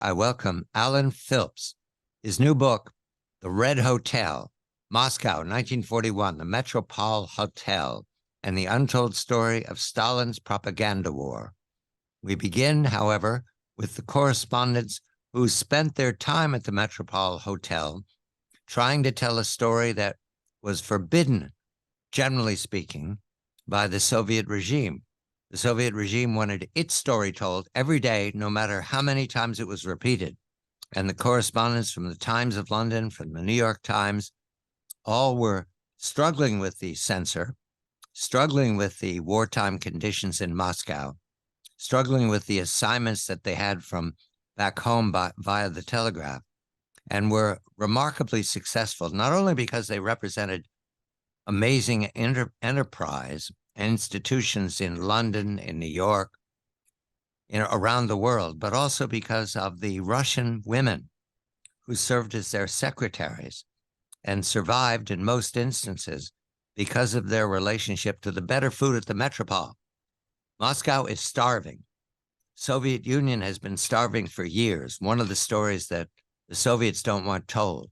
I welcome Alan Philps. His new book, The Red Hotel, Moscow, 1941, the Metropol Hotel, and the Untold Story of Stalin's Propaganda War. We begin, however, with the correspondents who spent their time at the Metropol Hotel trying to tell a story that was forbidden, generally speaking, by the Soviet regime. The Soviet regime wanted its story told every day, no matter how many times it was repeated. And the correspondents from the Times of London, from the New York Times, all were struggling with the censor, struggling with the wartime conditions in Moscow, struggling with the assignments that they had from back home via the telegraph, and were remarkably successful, not only because they represented amazing enterprise institutions in London, in New York, around the world, but also because of the Russian women who served as their secretaries and survived in most instances because of their relationship to the better food at the Metropol. Moscow is starving. Soviet Union has been starving for years, one of the stories that the Soviets don't want told.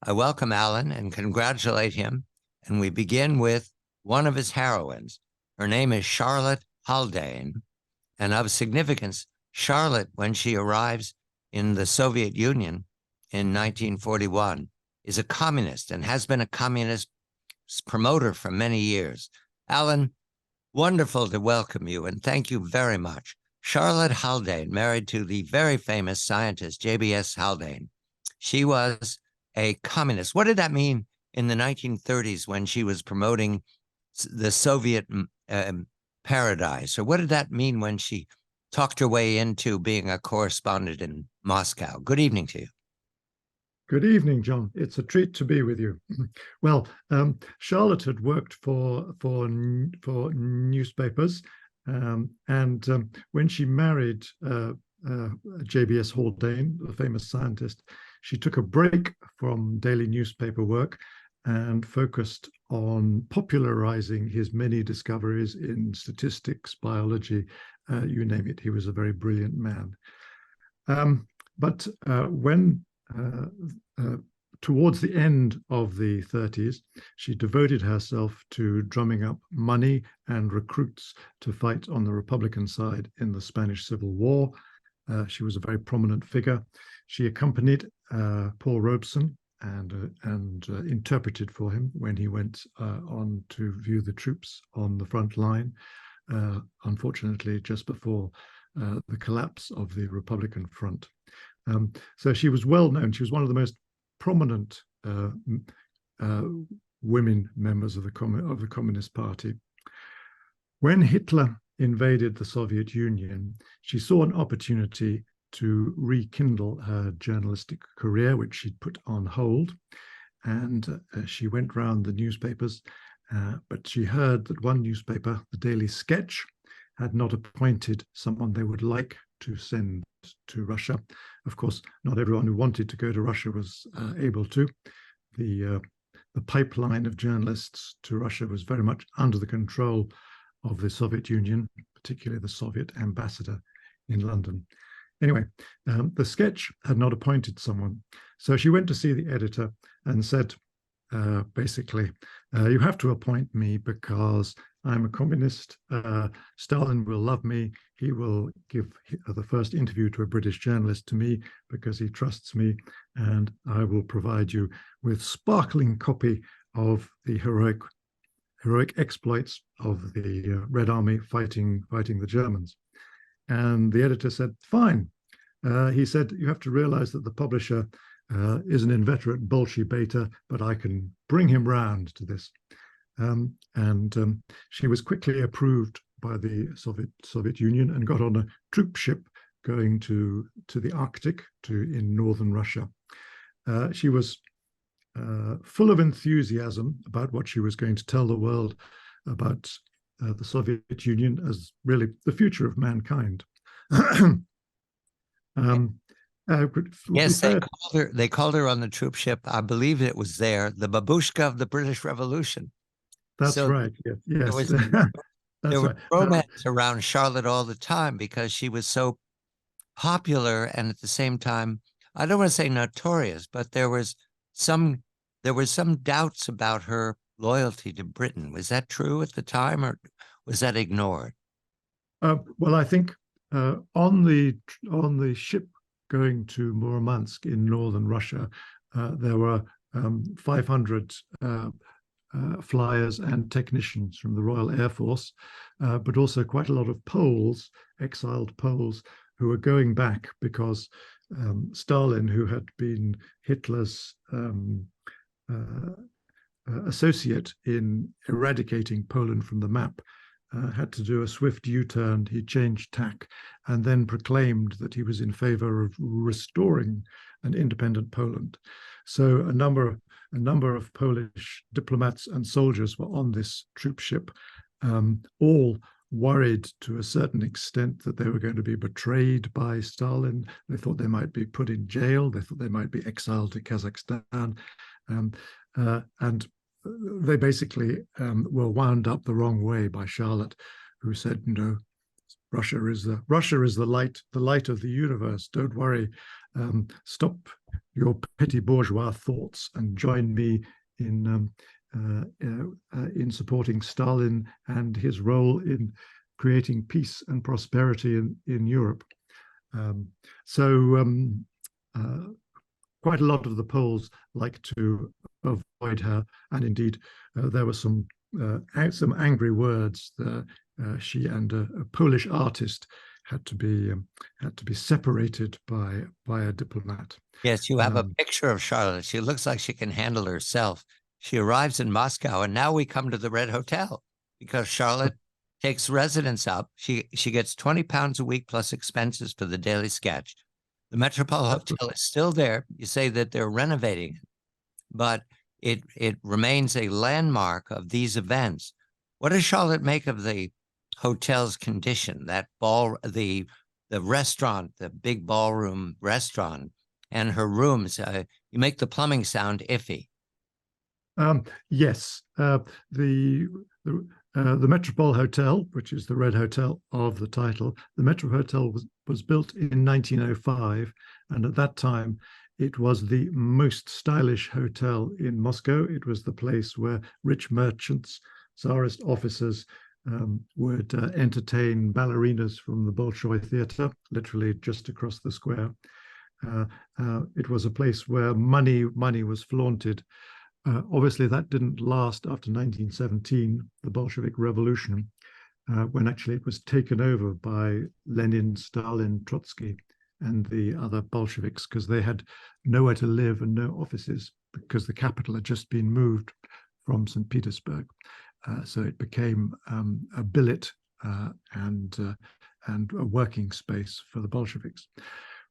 I welcome Alan and congratulate him, and we begin with one of his heroines. Her name is Charlotte Haldane, and of significance, Charlotte, when she arrives in the Soviet Union in 1941, is a communist and has been a communist promoter for many years. Alan, wonderful to welcome you, and thank you very much. Charlotte Haldane, married to the very famous scientist JBS Haldane. She was a communist. What did that mean in the 1930s when she was promoting the Soviet paradise? Or what did that mean when she talked her way into being a correspondent in Moscow? Good evening to you. Good evening, John. It's a treat to be with you. Well, Charlotte had worked for newspapers, and when she married JBS Haldane, the famous scientist, she took a break from daily newspaper work and focused on popularizing his many discoveries in statistics, biology, you name it. He was a very brilliant man. But when towards the end of the 30s, she devoted herself to drumming up money and recruits to fight on the Republican side in the Spanish Civil War. She was a very prominent figure. She accompanied Paul Robeson and interpreted for him when he went on to view the troops on the front line, unfortunately just before the collapse of the Republican front. So she was well known. She was one of the most prominent women members of the Communist Party. When Hitler invaded the Soviet Union, she saw an opportunity to rekindle her journalistic career, which she'd put on hold. And she went round the newspapers, but she heard that one newspaper, the Daily Sketch, had not appointed someone they would like to send to Russia. Of course, not everyone who wanted to go to Russia was able to. The pipeline of journalists to Russia was very much under the control of the Soviet Union, particularly the Soviet ambassador in London. Anyway, the Sketch had not appointed someone. So she went to see the editor and said, basically, you have to appoint me because I'm a communist. Stalin will love me. He will give the first interview to a British journalist to me because he trusts me, and I will provide you with sparkling copy of the heroic exploits of the Red Army fighting the Germans. And the editor said, fine. He said, you have to realize that the publisher is an inveterate Bolshevik, but I can bring him round to this. She was quickly approved by the Soviet Union and got on a troop ship going to the Arctic, in northern Russia. She was full of enthusiasm about what she was going to tell the world about the Soviet Union as really the future of mankind. Yes, they called her on the troop ship. I believe it was there, the Babushka of the British Revolution. That's right. Yes. There was romance around Charlotte all the time because she was so popular and at the same time, I don't want to say notorious, but there was some doubts about her loyalty to Britain. Was that true at the time, or was that ignored? Well, I think on the ship going to Murmansk in northern Russia, there were 500 flyers and technicians from the Royal Air Force, but also quite a lot of Poles, exiled Poles, who were going back because Stalin, who had been Hitler's associate in eradicating Poland from the map, had to do a swift U-turn. He changed tack and then proclaimed that he was in favor of restoring an independent Poland. So a number of Polish diplomats and soldiers were on this troop ship, all worried to a certain extent that they were going to be betrayed by Stalin. They thought they might be put in jail. They thought they might be exiled to Kazakhstan. And they basically were wound up the wrong way by Charlotte, who said, Russia is the light of the universe. Don't worry. Stop your petty bourgeois thoughts and join me in supporting Stalin and his role in creating peace and prosperity in Europe. Quite a lot of the Poles like to avoid her, and indeed there were some angry words. She and a Polish artist had to be separated by a diplomat. Yes, you have a picture of Charlotte. She looks like she can handle herself. She arrives in Moscow, and now we come to the Red Hotel because Charlotte takes residence up. She gets 20 pounds a week plus expenses for the daily sketch. The Metropol Hotel is still there. You say that they're renovating it, but it remains a landmark of these events. What does Charlotte make of the hotel's condition? That the restaurant, the big ballroom restaurant, and her rooms. You make the plumbing sound iffy. Yes, the Metropol Hotel, which is the Red Hotel of the title, the Metro Hotel was built in 1905, and at that time it was the most stylish hotel in Moscow. It was the place where rich merchants, Tsarist officers would entertain ballerinas from the Bolshoi Theater, literally just across the square. It was a place where money was flaunted. Obviously, that didn't last after 1917, the Bolshevik Revolution, when actually it was taken over by Lenin, Stalin, Trotsky, and the other Bolsheviks, because they had nowhere to live and no offices, because the capital had just been moved from St. Petersburg. So it became a billet and a working space for the Bolsheviks.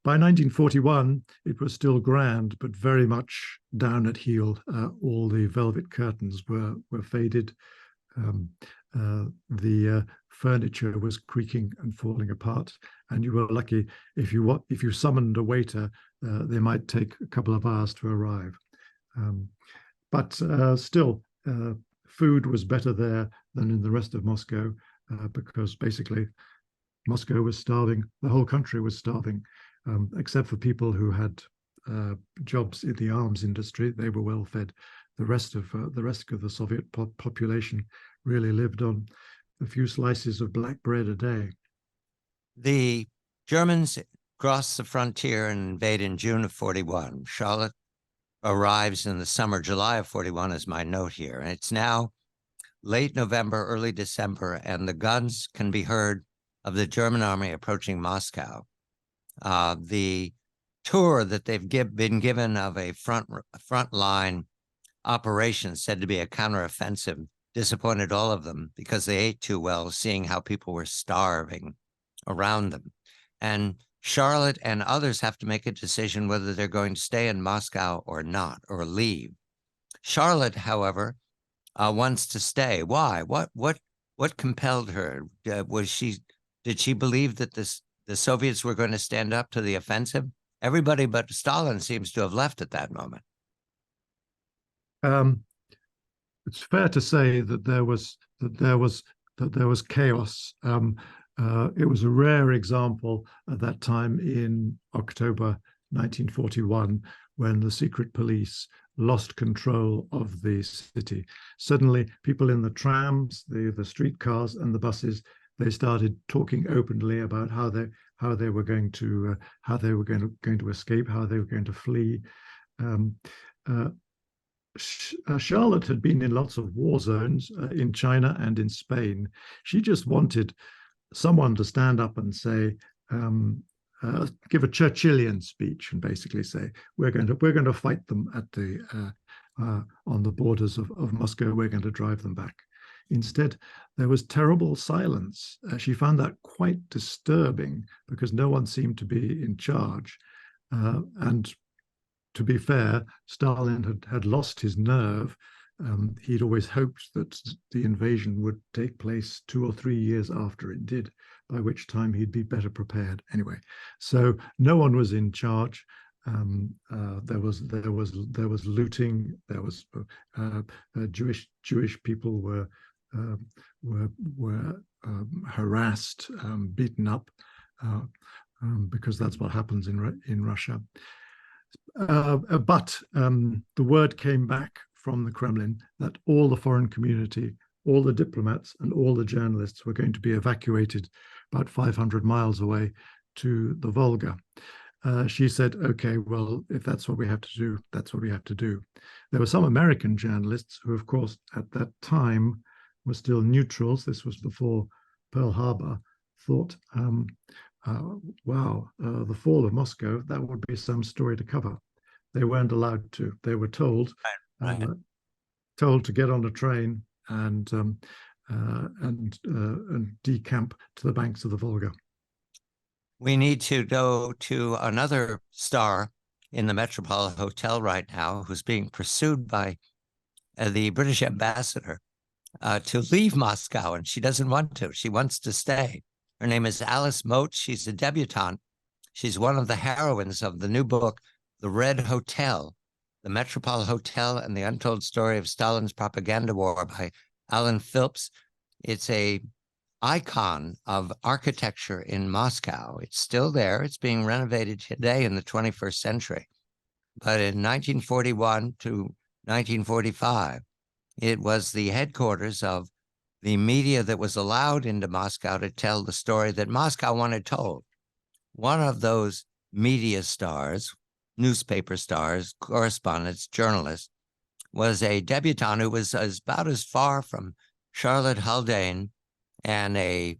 By 1941, it was still grand, but very much down at heel. All the velvet curtains were faded. The furniture was creaking and falling apart, and you were lucky if you summoned a waiter. They might take a couple of hours to arrive. But still, food was better there than in the rest of Moscow, because basically Moscow was starving. The whole country was starving. Except for people who had jobs in the arms industry. They were well fed. The rest of the Soviet population really lived on a few slices of black bread a day. The Germans cross the frontier and invade in June of 41. Charlotte arrives in the summer, July of 41 is my note here. And it's now late November, early December, and the guns can be heard of the German army approaching Moscow. The tour that they've been given of a frontline operation said to be a counteroffensive disappointed all of them because they ate too well, seeing how people were starving around them. And Charlotte and others have to make a decision whether they're going to stay in Moscow or not, or leave. Charlotte, however, wants to stay. Why? What compelled her? Did she believe that the Soviets were going to stand up to the offensive? Everybody but Stalin seems to have left at that moment. It's fair to say that there was chaos. It was a rare example at that time in October 1941 when the secret police lost control of the city. Suddenly, people in the trams, the streetcars, and the buses, they started talking openly about how they were going to escape, how they were going to flee. Charlotte had been in lots of war zones in China and in Spain. She just wanted someone to stand up and say, give a Churchillian speech and basically say, we're going to fight them at the on the borders of Moscow. We're going to drive them back. Instead, there was terrible silence. She found that quite disturbing because no one seemed to be in charge. And to be fair, Stalin had lost his nerve. He'd always hoped that the invasion would take place 2 or 3 years after it did, by which time he'd be better prepared. Anyway, so no one was in charge. There was looting. There was Jewish people were harassed, beaten up, because that's what happens in Russia. But the word came back from the Kremlin that all the foreign community, all the diplomats and all the journalists were going to be evacuated about 500 miles away to the Volga. She said, okay, well, if that's what we have to do, that's what we have to do. There were some American journalists who, of course, at that time were still neutrals. This was before Pearl Harbor, thought, wow, the fall of Moscow, that would be some story to cover. They weren't allowed to. They were told to get on a train and decamp to the banks of the Volga. We need to go to another star in the Metropol Hotel right now who's being pursued by the British ambassador to leave Moscow, and she doesn't want to. She wants to stay. Her name is Alice Moats. She's a debutante. She's one of the heroines of the new book, The Red Hotel, the Metropol Hotel and the Untold Story of Stalin's Propaganda War by Alan Philps. It's a icon of architecture in Moscow. It's still there. It's being renovated today in the 21st century. But in 1941 to 1945, it was the headquarters of the media that was allowed into Moscow to tell the story that Moscow wanted told. One of those media stars, newspaper stars, correspondents, journalists, was a debutante who was about as far from Charlotte Haldane and a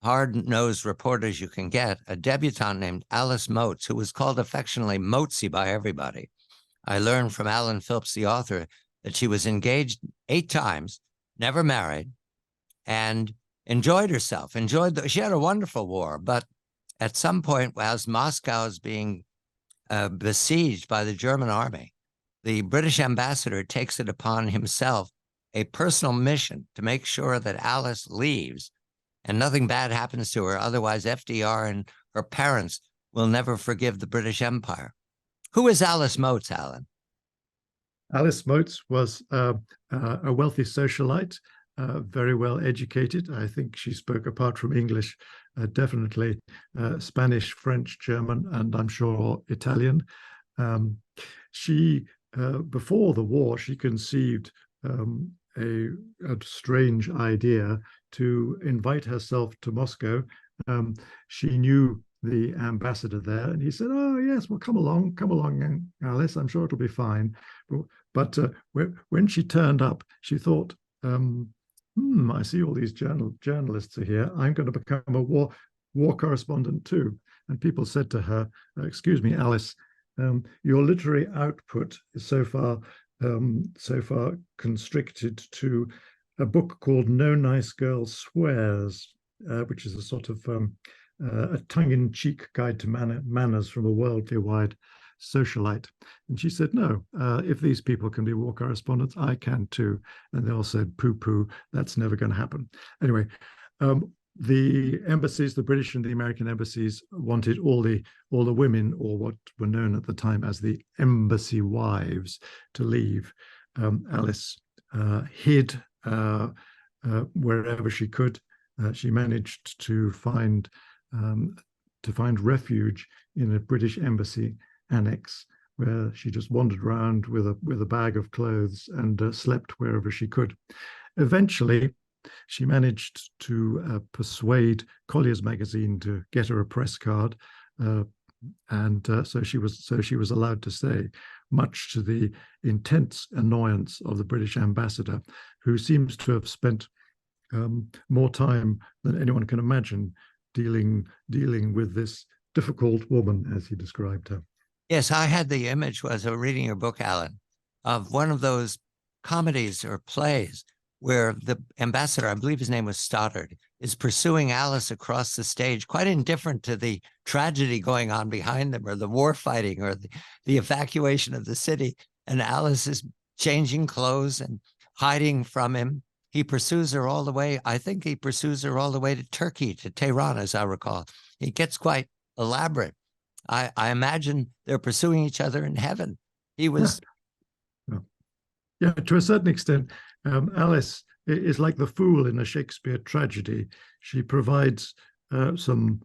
hard-nosed reporter as you can get, a debutante named Alice Moats, who was called affectionately Moatsy by everybody. I learned from Alan Philps, the author, that she was engaged 8 times, never married, and enjoyed herself. She had a wonderful war, but at some point, as Moscow is being besieged by the German army, the British ambassador takes it upon himself a personal mission to make sure that Alice leaves and nothing bad happens to her. Otherwise, FDR and her parents will never forgive the British Empire. Who is Alice Moats, Alan? Alice Moats was a wealthy socialite, very well educated. I think she spoke, apart from English, definitely Spanish, French, German, and I'm sure Italian. She, before the war, she conceived a strange idea to invite herself to Moscow. She knew the ambassador there, and he said, "Oh yes, well come along, Alice. I'm sure it'll be fine." But when she turned up, she thought, I see all these journalists are here. I'm going to become a war correspondent too. And people said to her, "Excuse me, Alice, your literary output is so far constricted to a book called No Nice Girl Swears, which is a sort of a tongue-in-cheek guide to manners from a worldly wide socialite." And she said, "No, if these people can be war correspondents, I can too." And they all said, "Pooh, that's never going to happen." Anyway, the embassies, the British and the American embassies, wanted all the women, or what were known at the time as the embassy wives, to leave. Alice hid wherever she could. she managed to find refuge in a British embassy annex, where she just wandered around with a bag of clothes and slept wherever she could. Eventually, she managed to persuade Collier's magazine to get her a press card, and so she was allowed to stay, much to the intense annoyance of the British ambassador, who seems to have spent more time than anyone can imagine dealing with this difficult woman, as he described her. Yes, I had the image, was reading your book, Alan, of one of those comedies or plays where the ambassador, I believe his name was Stoddard, is pursuing Alice across the stage, quite indifferent to the tragedy going on behind them, or the war fighting, or the evacuation of the city. And Alice is changing clothes and hiding from him. He pursues her all the way. I think he pursues her all the way to Turkey, to Tehran, as I recall. He gets quite elaborate. I imagine they're pursuing each other in heaven. He was... Yeah, to a certain extent, Alice is like the fool in a Shakespeare tragedy. She provides some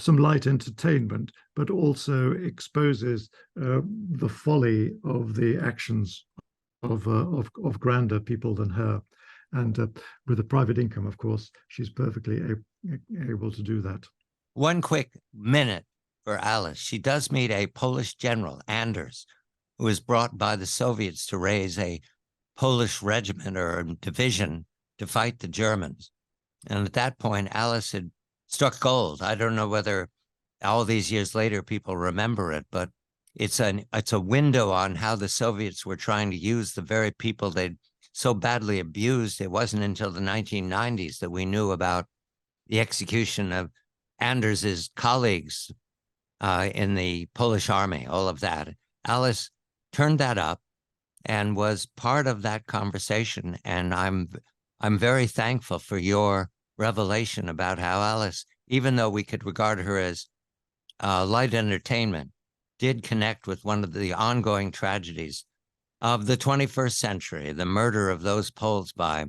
light entertainment, but also exposes the folly of the actions of grander people than her. And with a private income, of course, she's perfectly able to do that. One quick minute for Alice. She does meet a Polish general, Anders, who was brought by the Soviets to raise a Polish regiment or division to fight the Germans. And at that point, Alice had struck gold. I don't know whether all these years later people remember it, but it's a window on how the Soviets were trying to use the very people they'd so badly abused. It wasn't until the 1990s that we knew about the execution of Anders's colleagues in the Polish army, all of that. Alice turned that up and was part of that conversation. And I'm very thankful for your revelation about how Alice, even though we could regard her as light entertainment, did connect with one of the ongoing tragedies of the 21st century, the murder of those Poles by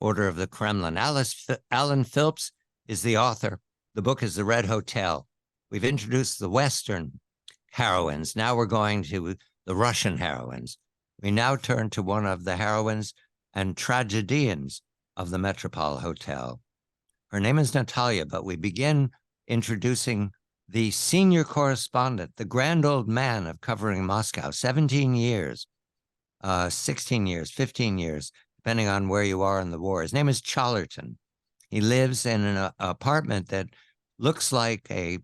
order of the Kremlin. Alan Philps is the author. The book is The Red Hotel. We've introduced the Western heroines. Now we're going to the Russian heroines. We now turn to one of the heroines and tragedians of the Metropol Hotel. Her name is Natalia, but we begin introducing the senior correspondent, the grand old man of covering Moscow, 17 years, 16 years, 15 years, depending on where you are in the war. His name is Challerton. He lives in an apartment that looks like a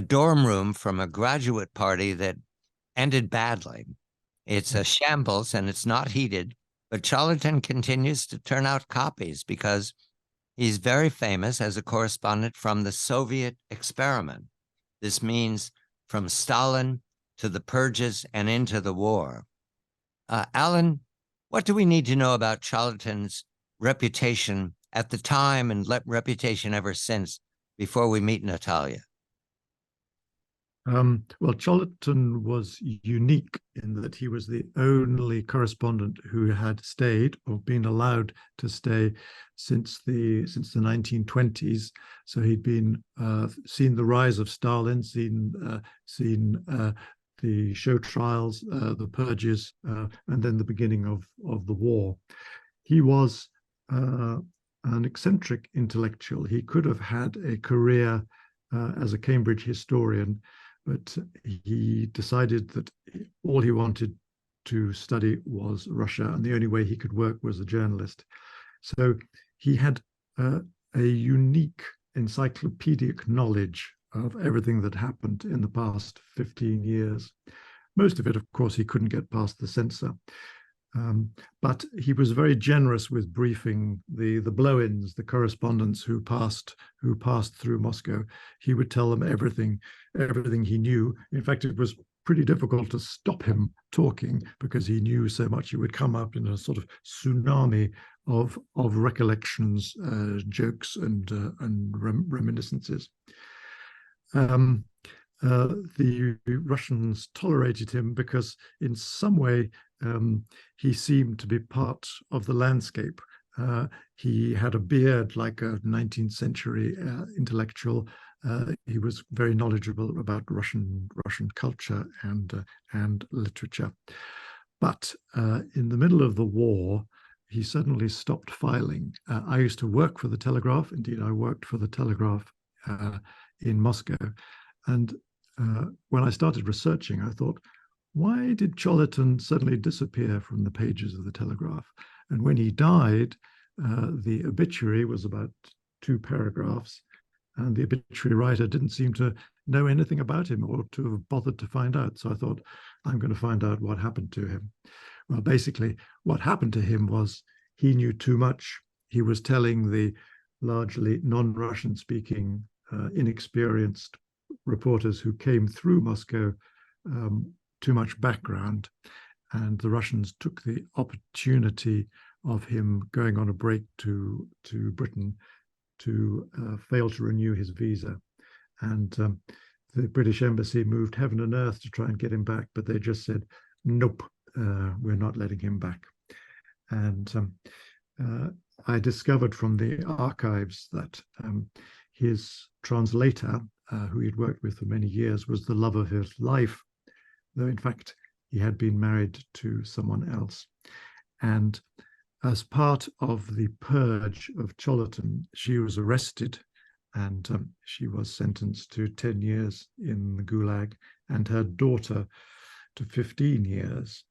dorm room from a graduate party that ended badly. It's a shambles and it's not heated, but Challerton continues to turn out copies because he's very famous as a correspondent from the Soviet experiment. This means from Stalin to the purges and into the war. Alan, what do we need to know about Challerton's reputation at the time and reputation ever since before we meet Natalia? Well, Challerton was unique in that he was the only correspondent who had stayed or been allowed to stay since the 1920s. So he'd been seen the rise of Stalin, seen the show trials, the purges, and then the beginning of the war. He was an eccentric intellectual. He could have had a career as a Cambridge historian, but he decided that all he wanted to study was Russia, and the only way he could work was a journalist. So he had a unique encyclopedic knowledge of everything that happened in the past 15 years. Most of it, of course, he couldn't get past the censor. But he was very generous with briefing the blow-ins, the correspondents who passed through Moscow. He would tell them everything he knew. In fact, it was pretty difficult to stop him talking because he knew so much. He would come up in a sort of tsunami of recollections, jokes, and reminiscences. The Russians tolerated him because in some way he seemed to be part of the landscape. He had a beard like a 19th century intellectual. He was very knowledgeable about Russian culture and literature. But in the middle of the war, he suddenly stopped filing. I used to work for the Telegraph. Indeed, I worked for the Telegraph in Moscow. And when I started researching, I thought, why did Choleton suddenly disappear from the pages of the Telegraph? And when he died, the obituary was about 2 paragraphs, and the obituary writer didn't seem to know anything about him or to have bothered to find out. So I thought, I'm going to find out what happened to him. Well, basically, what happened to him was he knew too much. He was telling the largely non-Russian speaking, inexperienced reporters who came through Moscow too much background. And the Russians took the opportunity of him going on a break to Britain to fail to renew his visa. And the British embassy moved heaven and earth to try and get him back, but they just said, nope, we're not letting him back. And I discovered from the archives that his translator, who he'd worked with for many years, was the love of his life, though in fact he had been married to someone else. And as part of the purge of Choleton, she was arrested and she was sentenced to 10 years in the Gulag, and her daughter to 15 years,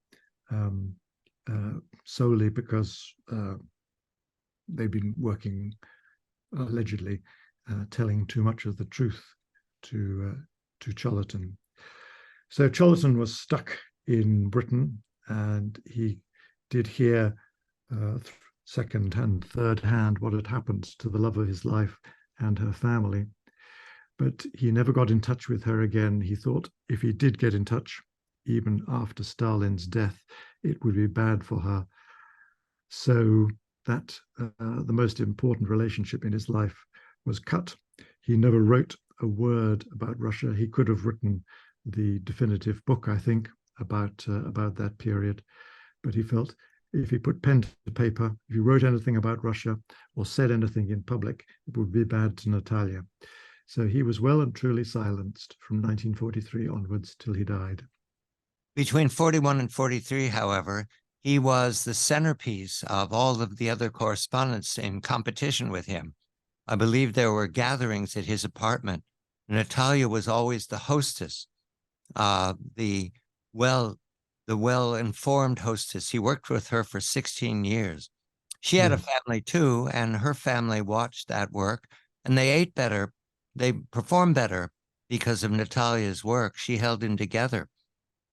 solely because they'd been working, allegedly, telling too much of the truth to Choleton. So Choleton was stuck in Britain, and he did hear second and third hand what had happened to the love of his life and her family. But he never got in touch with her again. He thought if he did get in touch, even after Stalin's death, it would be bad for her. So that the most important relationship in his life was cut. He never wrote a word about Russia. He could have written the definitive book, I think, about that period. But he felt if he put pen to paper, if he wrote anything about Russia or said anything in public, it would be bad to Natalia. So he was well and truly silenced from 1943 onwards till he died. Between 41 and 43, however, he was the centerpiece of all of the other correspondents in competition with him. I believe there were gatherings at his apartment. Natalia was always the hostess, the well-informed hostess. He worked with her for 16 years. She had a family too, and her family watched that work, and they ate better. They performed better because of Natalia's work. She held him together.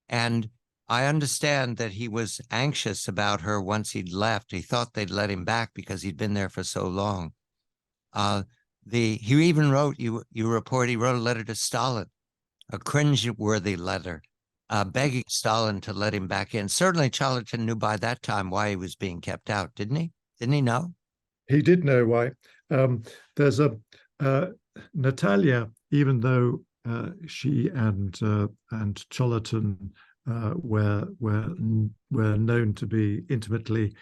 And I understand that he was anxious about her once he'd left. He thought they'd let him back because he'd been there for so long. He even wrote, you report, he wrote a letter to Stalin, a cringe-worthy letter, begging Stalin to let him back in. Certainly Choleton knew by that time why he was being kept out, didn't he? Didn't he know? He did know why. There's a Natalia, even though she and Choleton were known to be intimately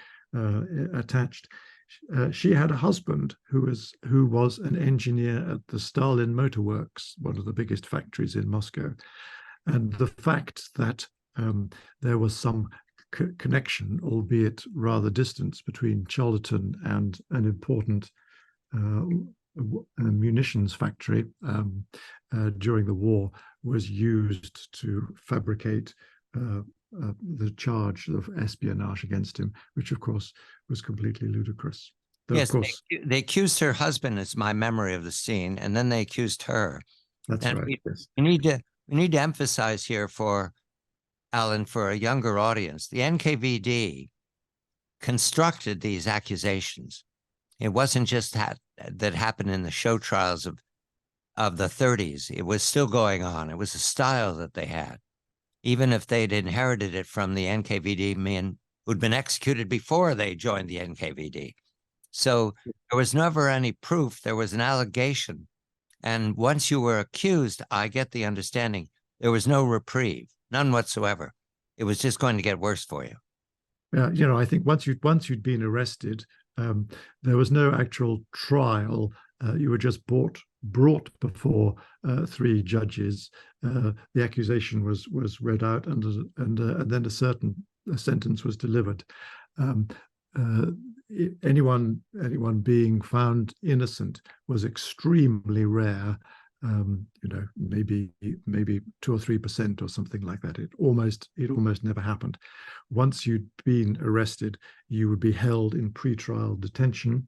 attached, she had a husband who was an engineer at the Stalin Motor Works, one of the biggest factories in Moscow. And the fact that there was some connection, albeit rather distant, between Choleton and an important munitions factory during the war was used to fabricate the charge of espionage against him, which of course was completely ludicrous. Though, yes, of course, they accused her husband, is my memory of the scene, and then they accused her. That's and right. Yes. We need to emphasize here for Alan, for a younger audience, the NKVD constructed these accusations. It wasn't just that happened in the show trials of the 30s. It was still going on. It was a style that they had, even if they'd inherited it from the NKVD men who'd been executed before they joined the NKVD. So there was never any proof. There was an allegation. And once you were accused, I get the understanding, there was no reprieve, none whatsoever. It was just going to get worse for you. I think once you'd been arrested, There was no actual trial. You were just brought before three judges. The accusation was read out, and then a sentence was delivered. Anyone being found innocent was extremely rare. Maybe 2 or 3% or something like that. It almost never happened. Once you'd been arrested, you would be held in pretrial detention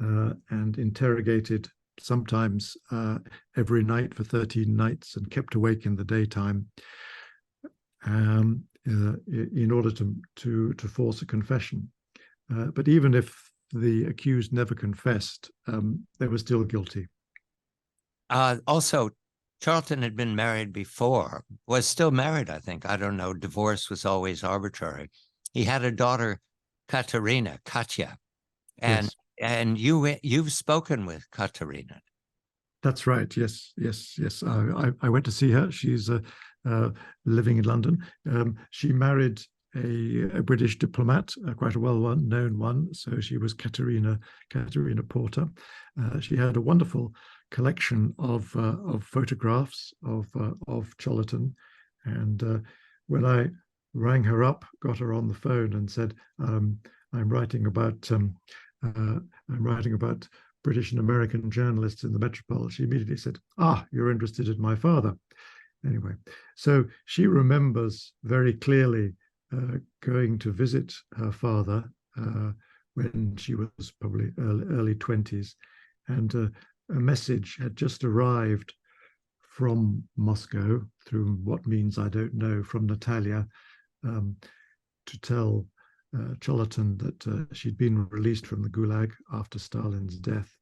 and interrogated, sometimes every night for 13 nights, and kept awake in the daytime in order to force a confession. But even if the accused never confessed, they were still guilty. Also, Charlton had been married before, was still married, I think. I don't know. Divorce was always arbitrary. He had a daughter, Katya, and Yes. and you've spoken with Katerina. That's right. Yes. I went to see her. She's living in London. She married a British diplomat, quite a well-known one. So she was Katerina Porter. She had a wonderful collection of photographs of Charlton, and when I rang her up, got her on the phone, and said, "I'm writing about British and American journalists in the Metropol," she immediately said, "Ah, you're interested in my father." Anyway, so she remembers very clearly going to visit her father when she was probably early 20s, and a message had just arrived from Moscow, through what means I don't know, from Natalia, to tell Charlton that she'd been released from the Gulag after Stalin's death.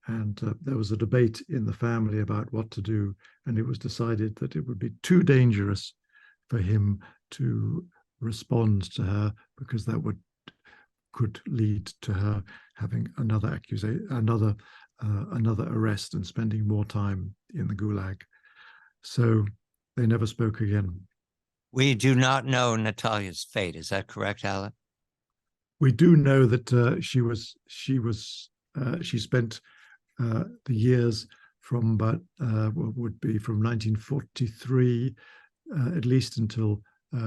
And there was a debate in the family about what to do, and it was decided that it would be too dangerous for him to respond to her, because that could lead to her having another arrest and spending more time in the Gulag. So they never spoke again. We do not know Natalia's fate. Is that correct, Alan? We do know that she spent the years from about what would be from 1943 at least until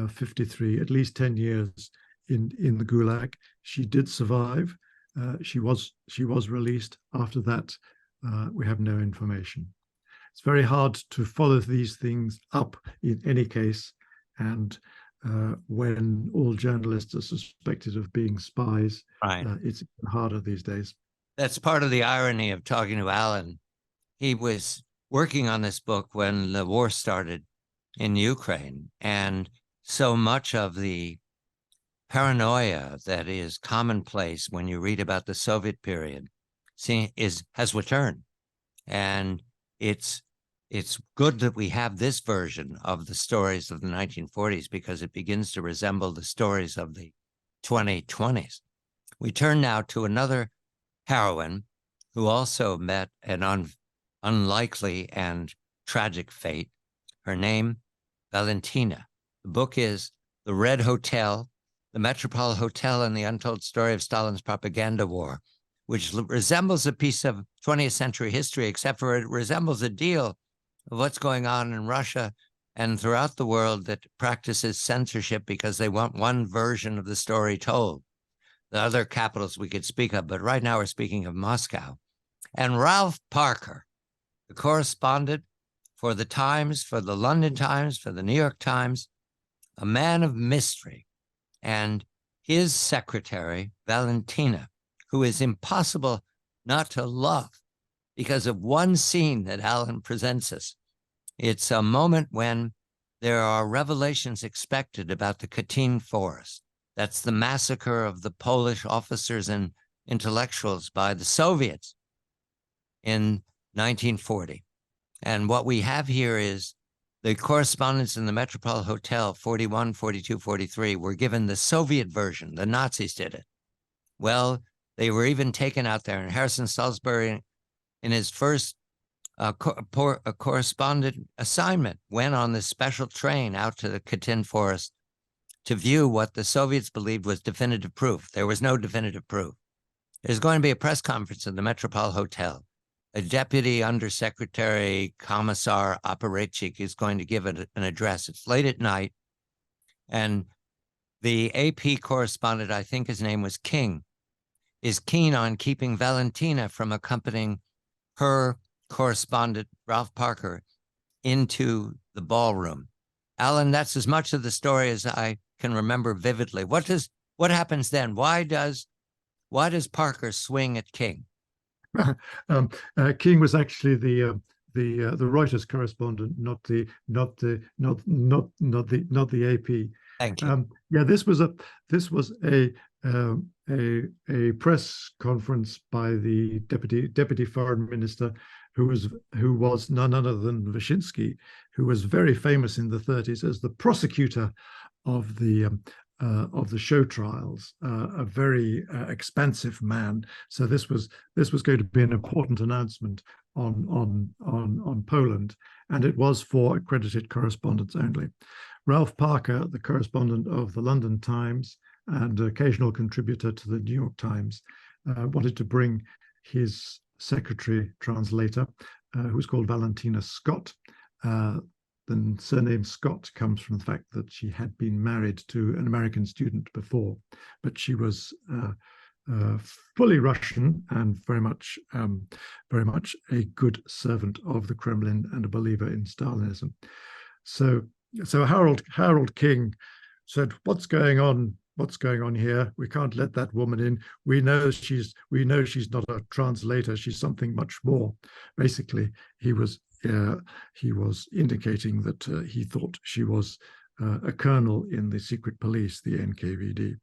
53, at least 10 years in the Gulag. She did survive. She was released. After that, we have no information. It's very hard to follow these things up in any case, and when all journalists are suspected of being spies, right, it's harder these days. That's part of the irony of talking to Alan. He was working on this book when the war started in Ukraine, and so much of the paranoia that is commonplace when you read about the Soviet period has returned. And it's good that we have this version of the stories of the 1940s, because it begins to resemble the stories of the 2020s. We turn now to another heroine who also met an unlikely and tragic fate. Her name, Valentina. The book is The Red Hotel, the Metropol Hotel and the Untold Story of Stalin's Propaganda War, which resembles a piece of 20th century history, except for it resembles a deal of what's going on in Russia and throughout the world that practices censorship because they want one version of the story told. The other capitals we could speak of, but right now we're speaking of Moscow. And Ralph Parker, the correspondent for the Times, for the London Times, for the New York Times, a man of mystery, and his secretary, Valentina, who is impossible not to love because of one scene that Alan presents us. It's a moment when there are revelations expected about the Katyn Forest. That's the massacre of the Polish officers and intellectuals by the Soviets in 1940. And what we have here is the correspondents in the Metropol Hotel 41, 42, 43 were given the Soviet version. The Nazis did it. Well, they were even taken out there. And Harrison Salisbury, in his first correspondent assignment, went on this special train out to the Katyn Forest to view what the Soviets believed was definitive proof. There was no definitive proof. There's going to be a press conference in the Metropol Hotel. A deputy undersecretary, Commissar Operachik, is going to give an address. It's late at night. And the AP correspondent, I think his name was King, is keen on keeping Valentina from accompanying her correspondent, Ralph Parker, into the ballroom. Alan, that's as much of the story as I can remember vividly. What happens then? Why does Parker swing at King? King was actually the Reuters correspondent, not the AP. Thank you. Yeah, this was a press conference by the deputy foreign minister, who was none other than Wyszynski, who was very famous in the 30s as the prosecutor of the show trials, a very expansive man. So this was going to be an important announcement on Poland, and it was for accredited correspondents only. Ralph Parker, the correspondent of the London Times and occasional contributor to the New York Times, wanted to bring his secretary translator, who's called Valentina Scott. The surname Scott comes from the fact that she had been married to an American student before, but she was fully Russian and very much a good servant of the Kremlin and a believer in Stalinism. So Harold King said, "What's going on? What's going on here? We can't let that woman in. We know she's not a translator. She's something much more." Basically, he was indicating that he thought she was a colonel in the secret police, the NKVD.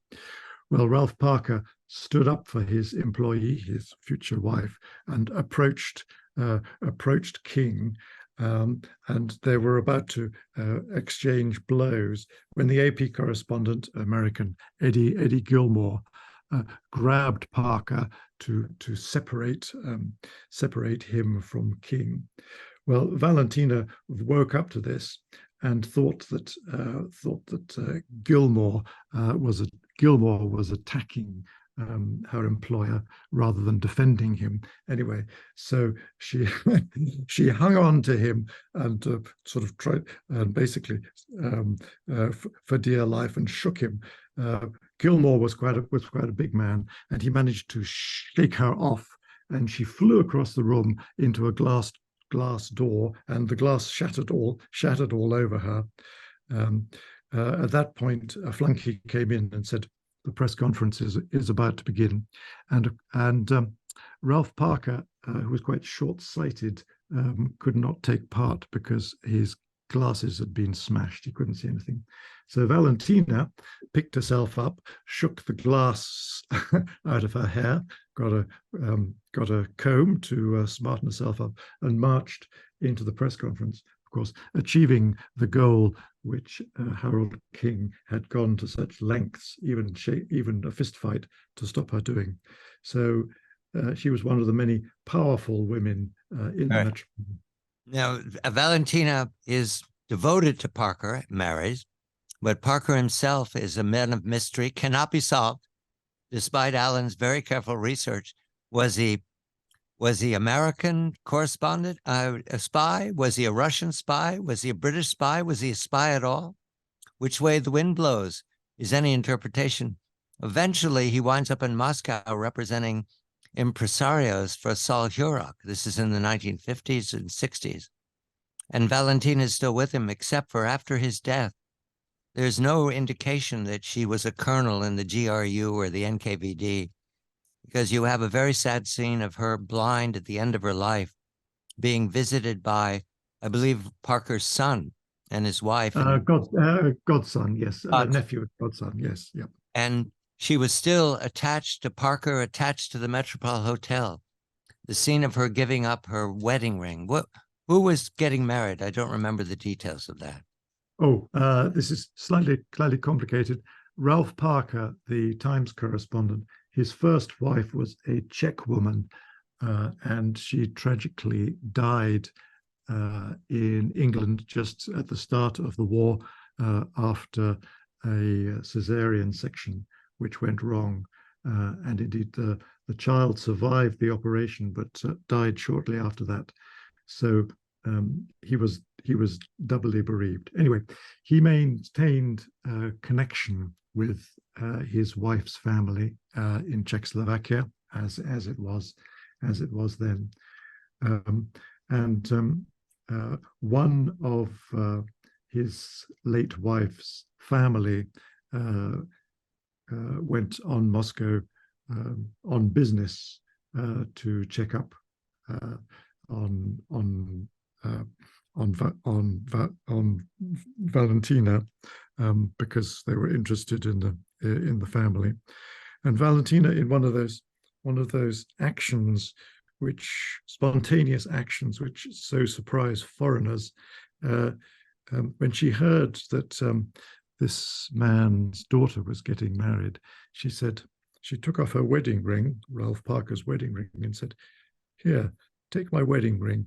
Well, Ralph Parker stood up for his employee, his future wife, and approached King. And they were about to exchange blows when the AP correspondent, American Eddie Gilmore, grabbed Parker to separate him from King. Well, Valentina woke up to this and thought that Gilmore was attacking her employer rather than defending him. Anyway, so she she hung on to him and sort of tried and basically for dear life and shook him. Gilmore was quite a big man, and he managed to shake her off, and she flew across the room into a glass door, and the glass shattered all over her. At that point, a flunky came in and said, "The press conference is about to begin," and Ralph Parker, who was quite short-sighted, could not take part because his glasses had been smashed. He couldn't see anything. So Valentina picked herself up, shook the glass out of her hair, got a comb to smarten herself up, and marched into the press conference, of course, achieving the goal which Harold King had gone to such lengths, even a fist fight, to stop her doing. So she was one of the many powerful women in the Metropol. Now, Valentina is devoted to Parker, marries, but Parker himself is a man of mystery, cannot be solved, despite Alan's very careful research. Was he American correspondent, a spy? Was he a Russian spy? Was he a British spy? Was he a spy at all? Which way the wind blows is any interpretation. Eventually, he winds up in Moscow representing impresarios for Sol Hurok. This is in the 1950s and 60s. And Valentina is still with him, except for after his death. There's no indication that she was a colonel in the GRU or the NKVD, because you have a very sad scene of her blind at the end of her life, being visited by, I believe, Parker's son and his wife. Godson, yes. Nephew, godson, yes. Yep. And she was still attached to Parker, attached to the Metropol Hotel. The scene of her giving up her wedding ring. Who was getting married? I don't remember the details of that. Oh, this is slightly complicated. Ralph Parker, the Times correspondent, his first wife was a Czech woman, and she tragically died in England just at the start of the war after a cesarean section, which went wrong. and indeed the child survived the operation but died shortly after that. So he was doubly bereaved. Anyway, he maintained a connection with his wife's family in Czechoslovakia, as it was then, one of his late wife's family went on Moscow on business to check up on Valentina, because they were interested in the family. And Valentina, in one of those actions, spontaneous actions which so surprise foreigners, when she heard that this man's daughter was getting married, she took off her wedding ring, Ralph Parker's wedding ring, and said, "Here, take my wedding ring,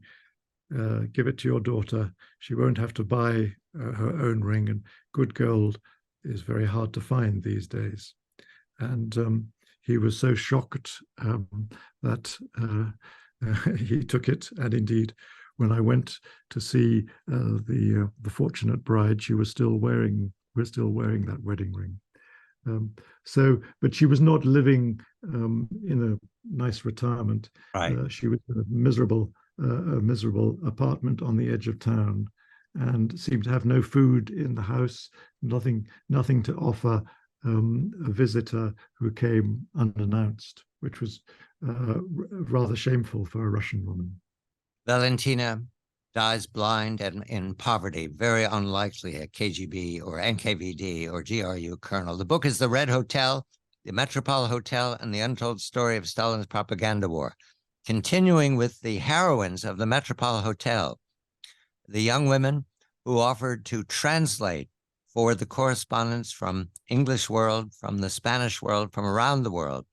give it to your daughter. She won't have to buy her own ring, and good gold is very hard to find these days." And he was so shocked that he took it. And indeed, when I went to see the fortunate bride, she was still wearing that wedding ring. But she was not living in a nice retirement. Right. She was in a miserable apartment on the edge of town, and seemed to have no food in the house, nothing to offer a visitor who came unannounced, which was rather shameful for a Russian woman. Valentina dies blind and in poverty, very unlikely a KGB or NKVD or GRU colonel. The book is The Red Hotel, the Metropol Hotel, and the Untold Story of Stalin's Propaganda War. Continuing with the heroines of the Metropol Hotel, the young women who offered to translate for the correspondents from English world, from the Spanish world, from around the world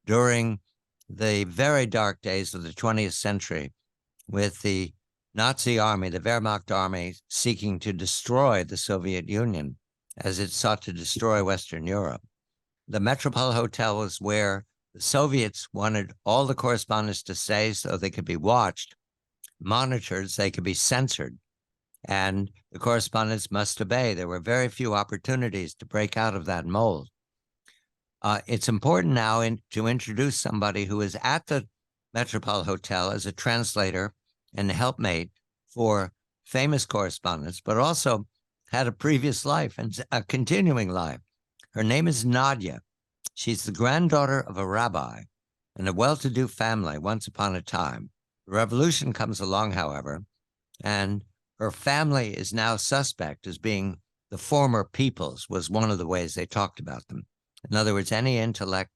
during the very dark days of the 20th century, with the Nazi army, the Wehrmacht army, seeking to destroy the Soviet Union as it sought to destroy Western Europe. The Metropol Hotel was where the Soviets wanted all the correspondents to stay so they could be watched, monitored, so they could be censored, and the correspondents must obey. There were very few opportunities to break out of that mold. It's important now to introduce somebody who is at the Metropol Hotel as a translator and helpmate for famous correspondents, but also had a previous life and a continuing life. Her name is Nadia. She's the granddaughter of a rabbi in a well-to-do family once upon a time. The revolution comes along, however, and her family is now suspect as being the former peoples, was one of the ways they talked about them. In other words, any intellect,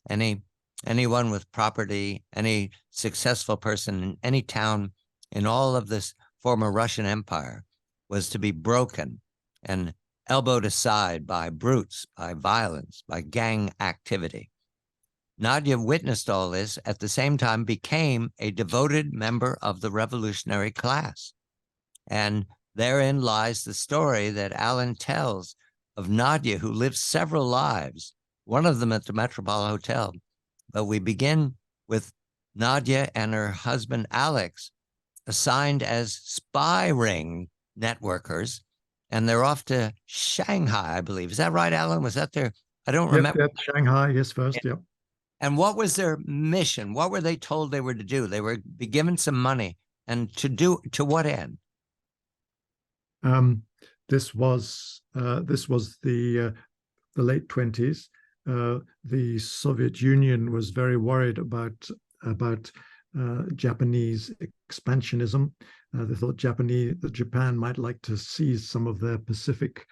anyone with property, any successful person in any town in all of this former Russian Empire was to be broken and elbowed aside by brutes, by violence, by gang activity. Nadia witnessed all this, at the same time became a devoted member of the revolutionary class. And therein lies the story that Alan tells of Nadia, who lived several lives, one of them at the Metropol Hotel. But we begin with Nadia and her husband, Alex, assigned as spy ring networkers, and they're off to Shanghai, I believe. Is that right, Alan? Was that their, I don't remember. Yep, Shanghai, yes, first, yep. And what was their mission? What were they told they were to do? They were be given some money, and to what end? This was the late 20s. The Soviet Union was very worried about Japanese expansionism. They thought Japan might like to seize some of their Pacific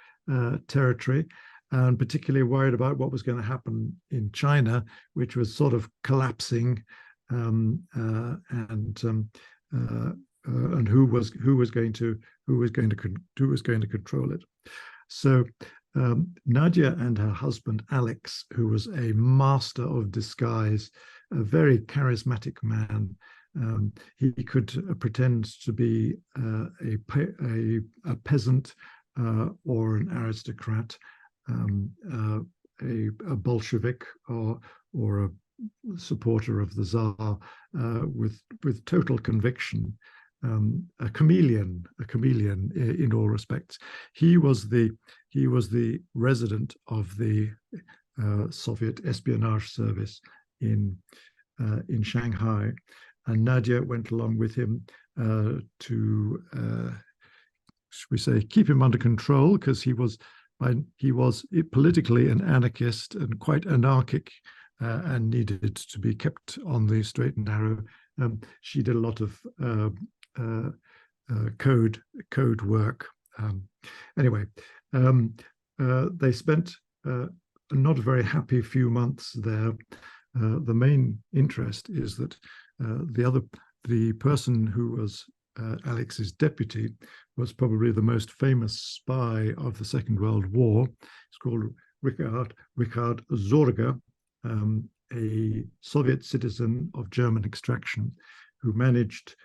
territory, and particularly worried about what was going to happen in China, which was sort of collapsing, and who was going to control it. So Nadia and her husband Alex, who was a master of disguise, a very charismatic man, he could pretend to be a peasant or an aristocrat, a Bolshevik or or a supporter of the Tsar with total conviction. A chameleon in all respects. He was the resident of the Soviet espionage service in Shanghai, and Nadia went along with him to, should we say, keep him under control, because he was politically an anarchist and quite anarchic, and needed to be kept on the straight and narrow. She did a lot of code work. Anyway, they spent not a very happy few months there. The main interest is that the person who was Alex's deputy was probably the most famous spy of the Second World War. It's called Richard Zorger, a Soviet citizen of German extraction, who managed,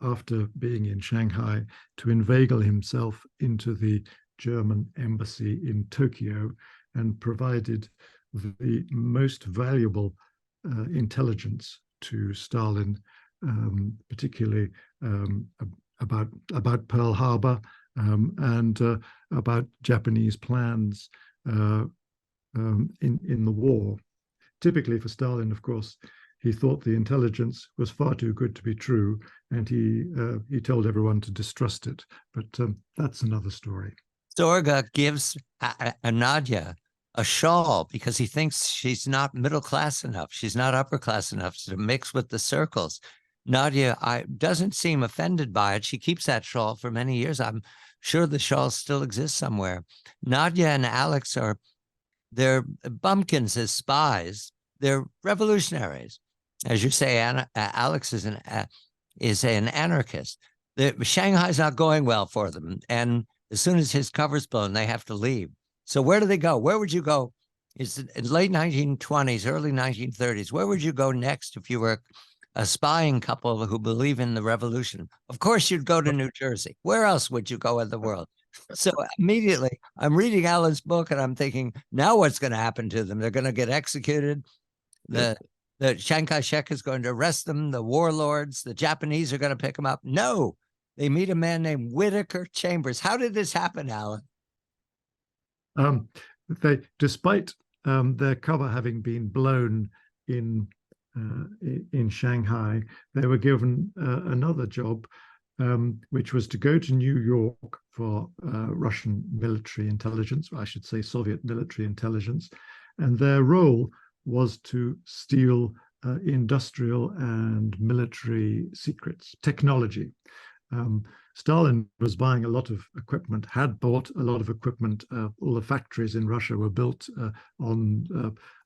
after being in Shanghai, to inveigle himself into the German embassy in Tokyo and provided the most valuable intelligence to Stalin, particularly about Pearl Harbor, and about Japanese plans in the war. Typically for Stalin, of course, he thought the intelligence was far too good to be true, and he told everyone to distrust it. But that's another story. Zorga gives Nadia a shawl because he thinks she's not middle class enough. She's not upper class enough to mix with the circles. Nadia doesn't seem offended by it. She keeps that shawl for many years. I'm sure the shawl still exists somewhere. Nadia and Alex they're bumpkins as spies. They're revolutionaries. As you say, Alex is an anarchist. Shanghai's not going well for them. And as soon as his cover's blown, they have to leave. So where do they go? Where would you go? It's in late 1920s, early 1930s. Where would you go next if you were a spying couple who believe in the revolution? Of course, you'd go to New Jersey. Where else would you go in the world? So immediately, I'm reading Alan's book, and I'm thinking, now what's going to happen to them? They're going to get executed. The Chiang Kai-shek is going to arrest them. The warlords, the Japanese are going to pick them up. No, they meet a man named Whittaker Chambers. How did this happen, Alan? Despite their cover having been blown in Shanghai, they were given another job, which was to go to New York for Russian military intelligence, or I should say Soviet military intelligence, and their role was to steal industrial and military secrets, technology. Stalin was buying a lot of equipment, had bought a lot of equipment. All the factories in Russia were built on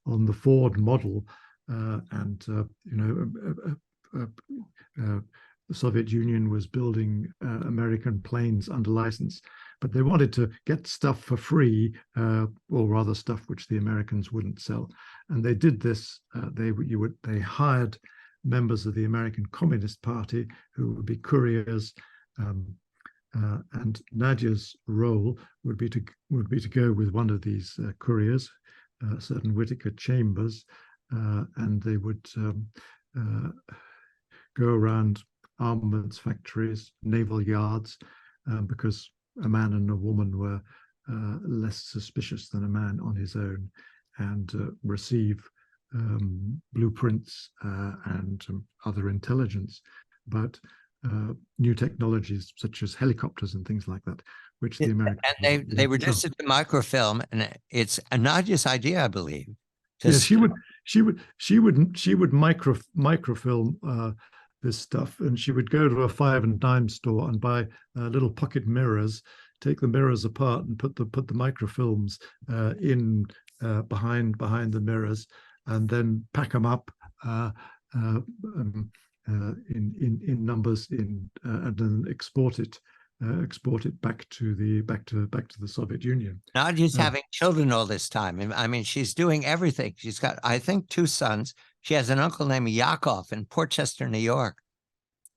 the Ford model, and the Soviet Union was building American planes under license. But they wanted to get stuff for free, or rather stuff which the Americans wouldn't sell. And they did this. They hired members of the American Communist Party who would be couriers, and Nadia's role would be to go with one of these couriers, a certain Whittaker Chambers, and they would go around armaments factories, naval yards, because a man and a woman were less suspicious than a man on his own, and receive blueprints and other intelligence about new technologies such as helicopters and things like that, which the Americans... And they reduced it to microfilm, and it's Nadia's idea, I believe. Yes, she would microfilm this stuff, and she would go to a 5 and dime store and buy little pocket mirrors, take the mirrors apart and put the microfilms in behind the mirrors, and then pack them up in numbers and then export it back to the Soviet Union. Nadia's having children all this time. I mean, she's doing everything. She's got, I think, 2 sons. She has an uncle named Yakov in Portchester, New York,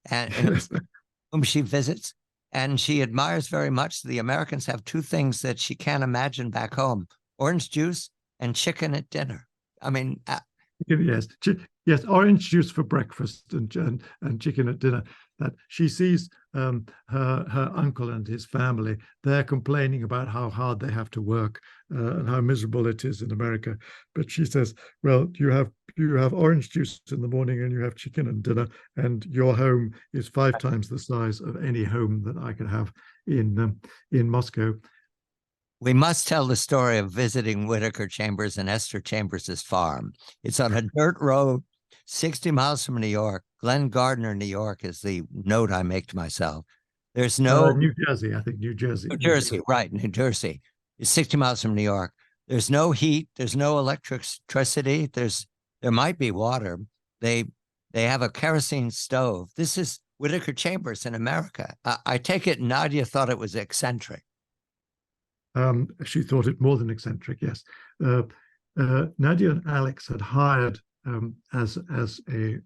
and whom she visits. And she admires very much. The Americans have 2 things that she can't imagine back home: orange juice and chicken at dinner. I mean, Yes, yes, orange juice for breakfast and chicken at dinner. That she sees her uncle and his family. They're complaining about how hard they have to work and how miserable it is in America. But she says, "Well, you have orange juice in the morning and you have chicken and dinner, and your home is 5 times the size of any home that I could have in Moscow." we must tell the story of visiting Whittaker Chambers and Esther Chambers' farm. It's on a dirt road 60 miles from New York. Glen Gardner, New York is the note I make to myself. There's no New Jersey, I think New Jersey. New Jersey, right? New Jersey. It's 60 miles from New York. There's no heat. There's no electricity. There might be water. They have a kerosene stove. This is Whittaker Chambers in America. I take it Nadia thought it was eccentric. She thought it more than eccentric, yes. Nadia and Alex had hired as a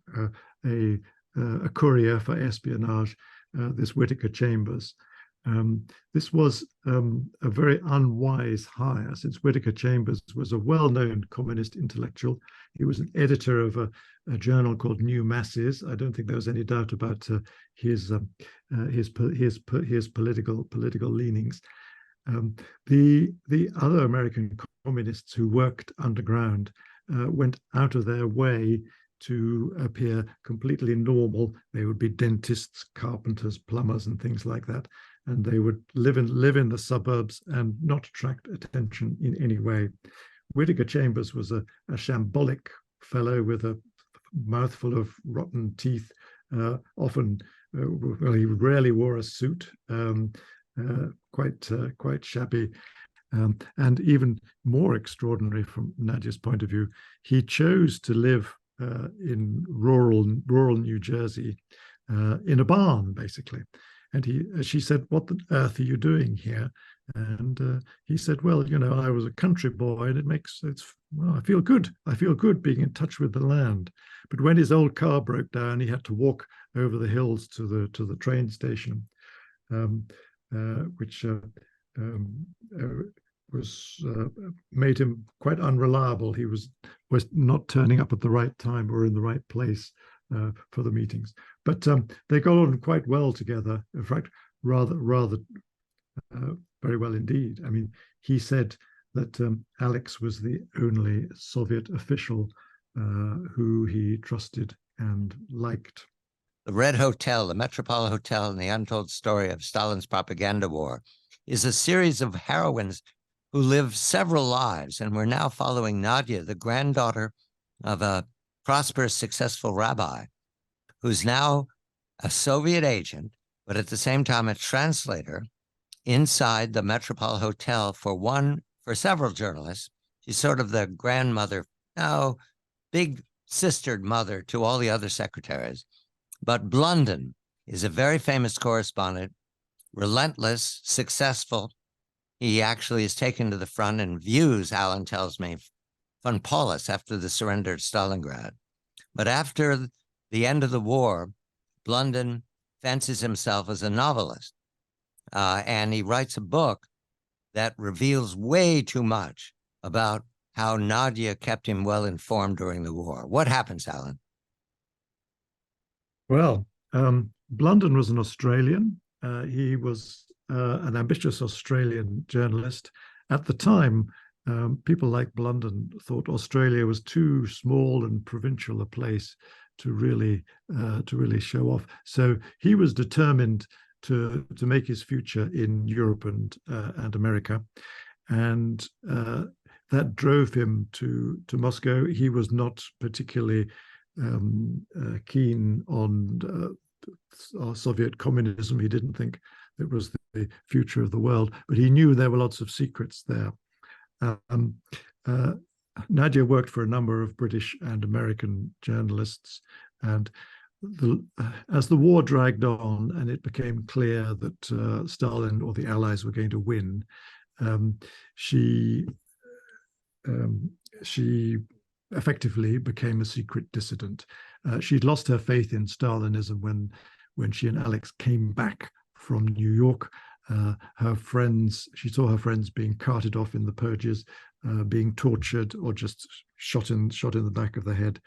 courier for espionage this Whittaker Chambers. This was a very unwise hire, since Whittaker Chambers was a well-known communist intellectual. He was an editor of a journal called New Masses. I don't think there was any doubt about his political leanings. The other American communists who worked underground went out of their way to appear completely normal. They would be dentists, carpenters, plumbers, and things like that, and they would live in the suburbs and not attract attention in any way. Whittaker Chambers was a shambolic fellow with a mouthful of rotten teeth. Often, he rarely wore a suit. Quite shabby, and even more extraordinary from Nadia's point of view, he chose to live in rural New Jersey in a barn, basically. And she said, "What on earth are you doing here?" And he said, "Well, I was a country boy, and I feel good. I feel good being in touch with the land." But when his old car broke down, he had to walk over the hills to the train station. Which made him quite unreliable. He was not turning up at the right time or in the right place for the meetings. But they got on quite well together. In fact, rather very well indeed. I mean, he said that Alex was the only Soviet official who he trusted and liked. The Red Hotel, the Metropol Hotel, and the Untold Story of Stalin's Propaganda War is a series of heroines who lived several lives, and we're now following Nadia, the granddaughter of a prosperous, successful rabbi, who's now a Soviet agent, but at the same time a translator inside the Metropol Hotel for several journalists. She's sort of the grandmother, big sistered mother to all the other secretaries. But Blunden is a very famous correspondent, relentless, successful. He actually is taken to the front and views, Alan tells me, von Paulus after the surrender at Stalingrad. But after the end of the war, Blunden fancies himself as a novelist. And he writes a book that reveals way too much about how Nadia kept him well informed during the war. What happens, Alan? Well, Blunden was an Australian. He was an ambitious Australian journalist. At the time, people like Blunden thought Australia was too small and provincial a place to really show off. So he was determined to make his future in Europe and America, and that drove him to Moscow. He was not particularly keen on Soviet communism. He didn't think it was the future of the world, but he knew there were lots of secrets there. Nadia worked for a number of British and American journalists, and as the war dragged on and it became clear that Stalin or the Allies were going to win, she effectively became a secret dissident. She'd lost her faith in Stalinism when she and Alex came back from New York. Her friends, she saw her friends being carted off in the purges, being tortured, or just shot in the back of the head.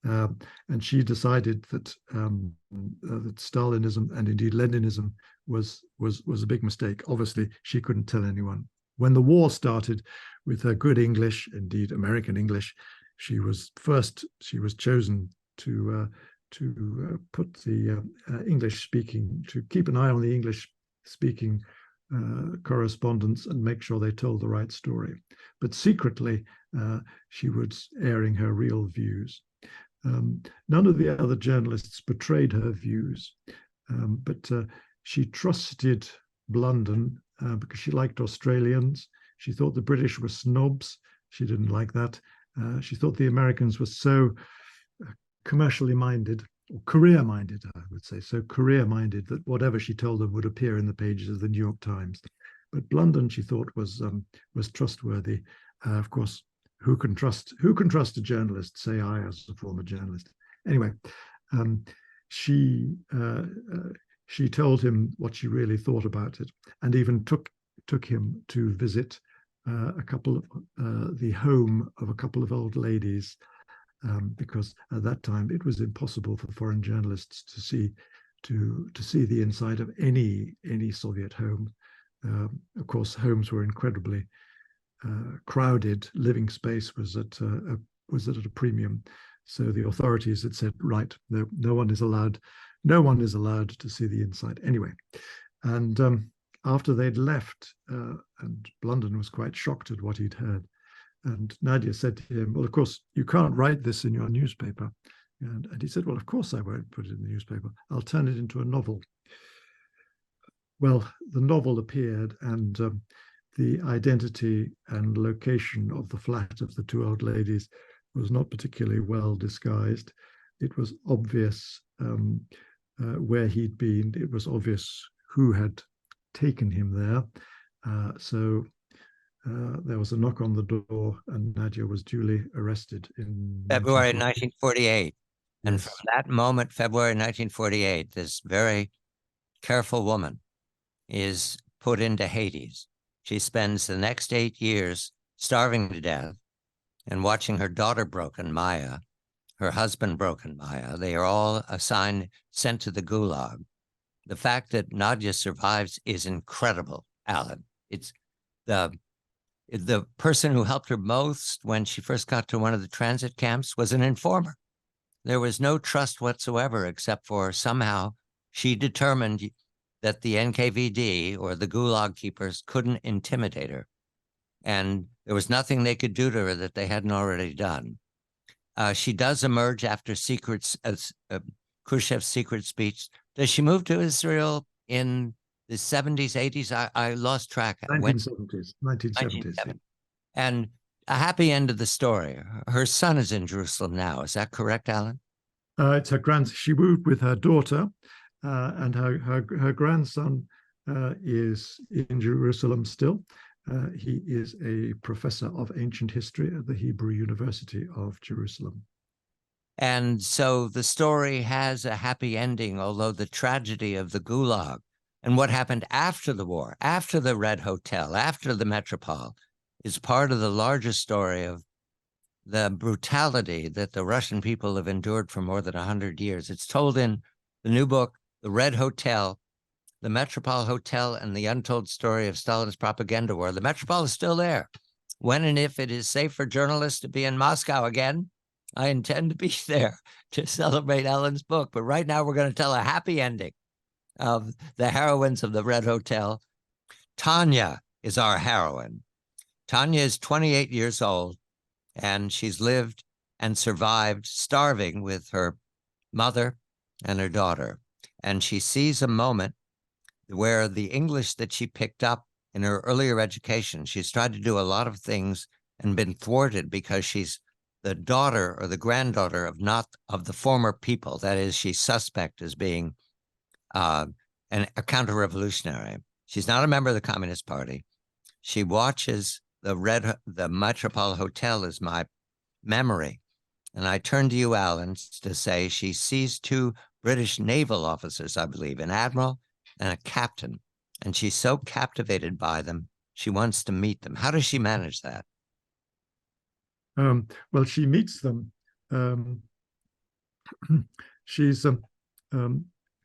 And she decided that that Stalinism and indeed Leninism was a big mistake. Obviously, she couldn't tell anyone. When the war started, with her good English, indeed American English, she was chosen to put the English speaking, to keep an eye on the English speaking correspondence and make sure they told the right story. But secretly, she was airing her real views. None of the other journalists betrayed her views, but she trusted Blunden because she liked Australians. She thought the British were snobs. She didn't like that. She thought the Americans were so commercially minded, or career-minded, I would say, so career-minded that whatever she told them would appear in the pages of the New York Times. But Blunden, she thought, was trustworthy. Of course, who can trust a journalist? Say I, as a former journalist. Anyway, she told him what she really thought about it, and even took him to visit the home of a couple of old ladies, because at that time it was impossible for foreign journalists to see the inside of any Soviet home. Of course, homes were incredibly crowded. Living space was at a premium. So the authorities had said, right, no one is allowed to see the inside. Anyway, and after they'd left, and Blunden was quite shocked at what he'd heard. And Nadia said to him, well, of course, you can't write this in your newspaper. And he said, well, of course I won't put it in the newspaper. I'll turn it into a novel. Well, the novel appeared, and the identity and location of the flat of the two old ladies was not particularly well disguised. It was obvious where he'd been. It was obvious who had taken him there. So there was a knock on the door, and Nadia was duly arrested in February 1948. And Yes. from that moment, February 1948, this very careful woman is put into Hades. She spends the next 8 years starving to death and watching her daughter broken, Maya, her husband broken, Maya. They are all sent to the Gulag. The fact that Nadia survives is incredible, Alan. It's the person who helped her most when she first got to one of the transit camps was an informer. There was no trust whatsoever, except for somehow she determined that the NKVD or the Gulag keepers couldn't intimidate her. And there was nothing they could do to her that they hadn't already done. She does emerge after Khrushchev's secret speech. Does she move to Israel in the 70s, 80s? I lost track. 1970s. 1970. And a happy end of the story. Her son is in Jerusalem now. Is that correct, Alan? It's her grandson. She moved with her daughter, and her grandson is in Jerusalem still. He is a professor of ancient history at the Hebrew University of Jerusalem. And so the story has a happy ending, although the tragedy of the Gulag and what happened after the war, after the Red Hotel, after the Metropol, is part of the larger story of the brutality that the Russian people have endured for more than 100 years. It's told in the new book, The Red Hotel, the Metropol Hotel, and the Untold Story of Stalin's Propaganda War. The Metropol is still there. When and if it is safe for journalists to be in Moscow again, I intend to be there to celebrate Alan's book. But right now, we're going to tell a happy ending of the heroines of the Red Hotel. Tanya is our heroine. Tanya is 28 years old, and she's lived and survived starving with her mother and her daughter. And she sees a moment where the English that she picked up in her earlier education, she's tried to do a lot of things and been thwarted because she's the daughter or the granddaughter of the former people. That is, she's suspect as being a counter-revolutionary. She's not a member of the Communist Party. She watches the Metropol Hotel is my memory. And I turn to you, Alan, to say she sees two British naval officers, I believe, an admiral and a captain, and she's so captivated by them, she wants to meet them. How does she manage that? Well, she meets them. She's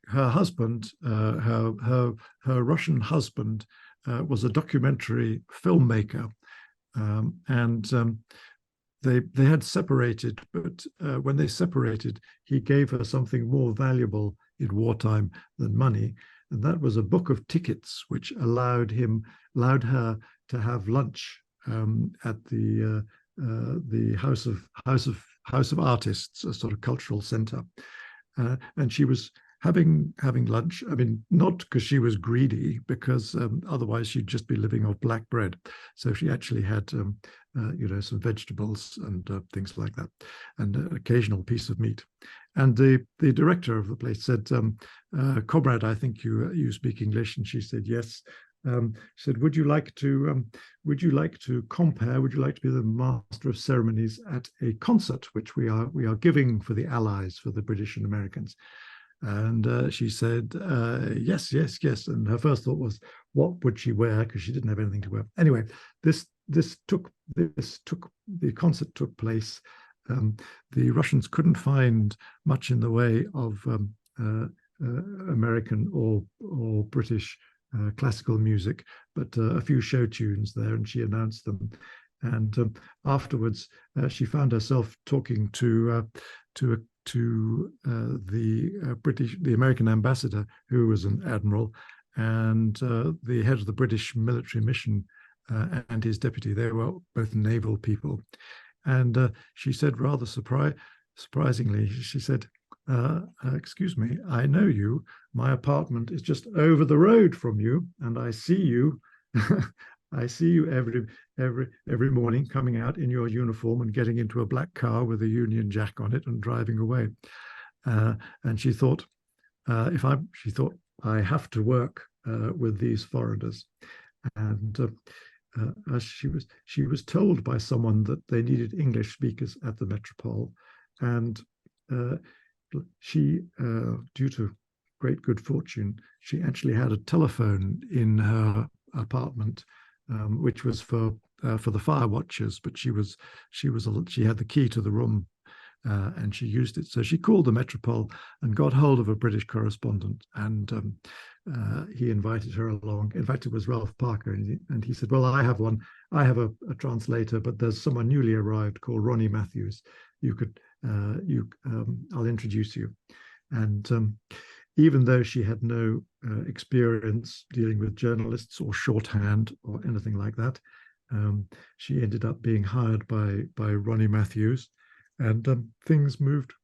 her husband, her Russian husband, was a documentary filmmaker, and they had separated. But when they separated, he gave her something more valuable in wartime than money, and that was a book of tickets, which allowed her to have lunch at the House of Artists, a sort of cultural center. And she was having lunch. I mean, not because she was greedy, because otherwise she'd just be living off black bread. So she actually had, some vegetables and things like that, and an occasional piece of meat. And the director of the place said, "Comrade, I think you speak English." And she said, "Yes." She said, would you like to compare? Would you like to be the master of ceremonies at a concert which we are giving for the Allies, for the British and Americans? And she said, yes. And her first thought was, what would she wear? Because she didn't have anything to wear. Anyway, the concert took place. The Russians couldn't find much in the way of American or British classical music, but a few show tunes there, and she announced them. And afterwards, she found herself talking to the American ambassador, who was an admiral, and the head of the British military mission and his deputy. They were both naval people, and she said, rather surprisingly, she said, excuse me, I know you. My apartment is just over the road from you, and I see you. I see you every morning coming out in your uniform and getting into a black car with a Union Jack on it and driving away. And she thought, I have to work with these foreigners. And as she was told by someone that they needed English speakers at the Metropol, and she, due to great good fortune, she actually had a telephone in her apartment, which was for the fire watchers. But she had the key to the room, and she used it. So she called the Metropol and got hold of a British correspondent, and he invited her along. In fact, it was Ralph Parker, and he said, "Well, I have one. I have a translator, but there's someone newly arrived called Ronnie Matthews. I'll introduce you." And even though she had no experience dealing with journalists or shorthand or anything like that, she ended up being hired by Ronnie Matthews, and things moved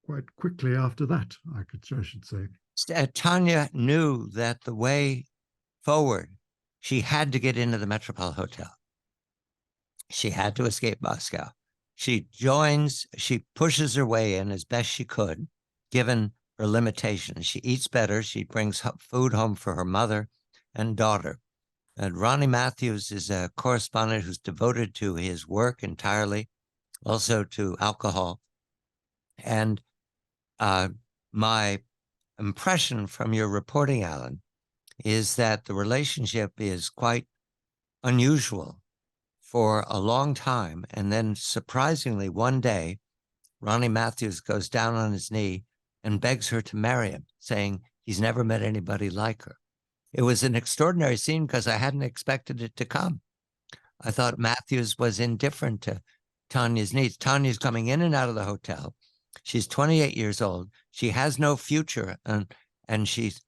quite quickly after that, I should say. Tanya knew that the way forward, she had to get into the Metropol Hotel. She had to escape Moscow. She pushes her way in as best she could, given her limitations. She eats better. She brings food home for her mother and daughter. And Ronnie Matthews is a correspondent who's devoted to his work entirely, also to alcohol. And my impression from your reporting, Alan, is that the relationship is quite unusual for a long time. And then surprisingly, one day, Ronnie Matthews goes down on his knee and begs her to marry him, saying he's never met anybody like her. It was an extraordinary scene because I hadn't expected it to come. I thought Matthews was indifferent to Tanya's needs. Tanya's coming in and out of the hotel. She's 28 years old. She has no future, and she's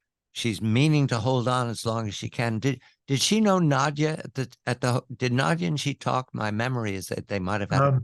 meaning to hold on as long as she can. Did she know Nadia did Nadia and she talk? My memory is that they might have had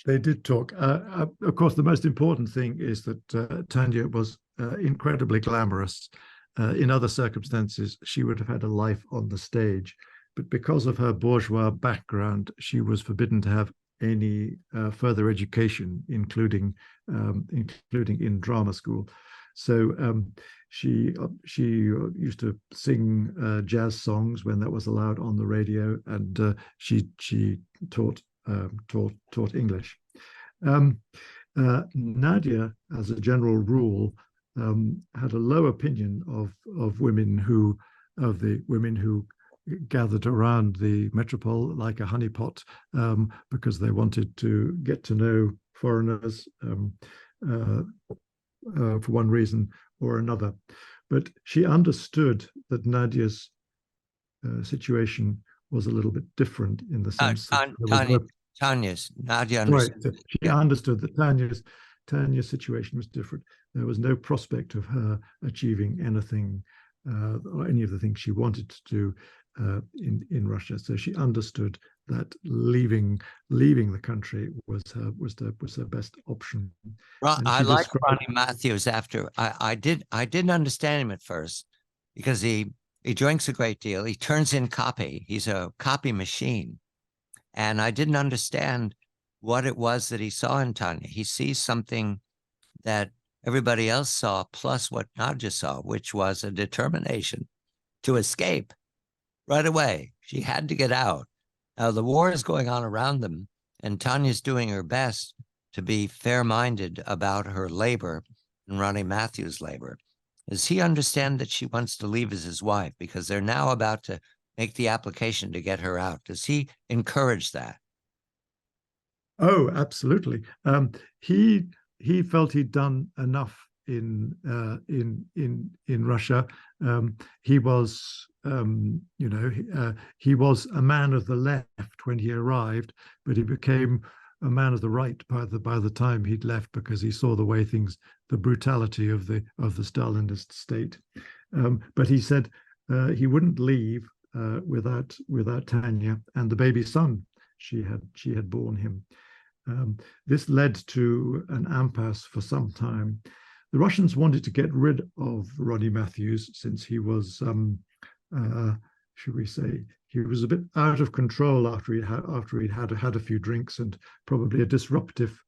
they did talk. Of course, the most important thing is that Tanya was incredibly glamorous. In other circumstances, she would have had a life on the stage. But because of her bourgeois background, she was forbidden to have any further education, including in drama school. So she used to sing jazz songs when that was allowed on the radio, and she taught English. Nadia, as a general rule, had a low opinion of women who the women who gathered around the Metropol like a honeypot, because they wanted to get to know foreigners for one reason or another. But she understood that Nadia's situation was a little bit different in the sense that Nadia right. understood. She understood that Tanya's situation was different. There was no prospect of her achieving anything or any of the things she wanted to do in Russia. So she understood that leaving the country was her best option. I like Ronnie Matthews. After I didn't understand him at first because he drinks a great deal. He turns in copy. He's a copy machine, and I didn't understand what it was that he saw in Tanya. He sees something that everybody else saw, plus what Nadia saw, which was a determination to escape right away. She had to get out. Now, the war is going on around them, and Tanya's doing her best to be fair-minded about her labor and Ronnie Matthews' labor. Does he understand that she wants to leave as his wife because they're now about to make the application to get her out? Does he encourage that? Oh, absolutely. He felt he'd done enough in Russia. He was, he was a man of the left when he arrived, but he became a man of the right by the time he'd left, because he saw the brutality of the Stalinist state. But he said he wouldn't leave without Tanya and the baby son she had borne him. This led to an impasse for some time. The Russians wanted to get rid of Ronnie Matthews since he was, should we say, he was a bit out of control after he'd had a few drinks, and probably a disruptive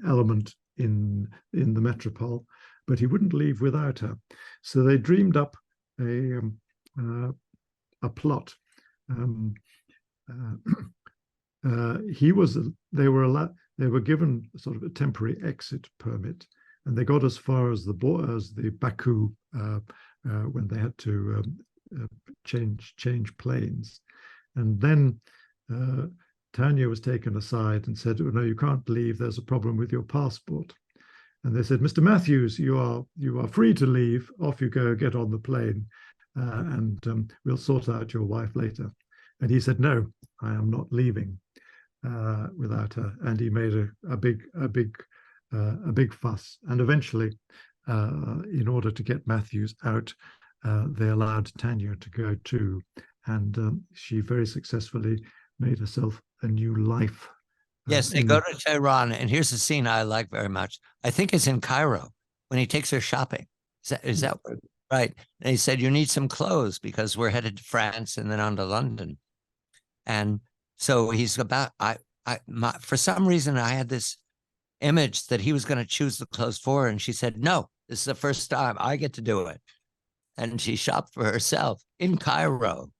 element in the Metropol. But he wouldn't leave without her, so they dreamed up a plot. They were given sort of a temporary exit permit, and they got as far as the Baku when they had to change planes. And then Tanya was taken aside and said, "Oh, no, you can't leave. There's a problem with your passport." And they said, "Mr. Matthews, you are free to leave. Off you go. Get on the plane, and we'll sort out your wife later." And he said, "No, I am not leaving without her." And he made a big fuss. And eventually, in order to get Matthews out, they allowed Tanya to go too, and she very successfully made herself a new life. Yes, they go to Tehran, and here's a scene I like very much. I think it's in Cairo when he takes her shopping. Is that right? And he said, "You need some clothes because we're headed to France and then on to London." And so he's about, for some reason, I had this image that he was going to choose the clothes for her. And she said, "No, this is the first time I get to do it." And she shopped for herself in Cairo.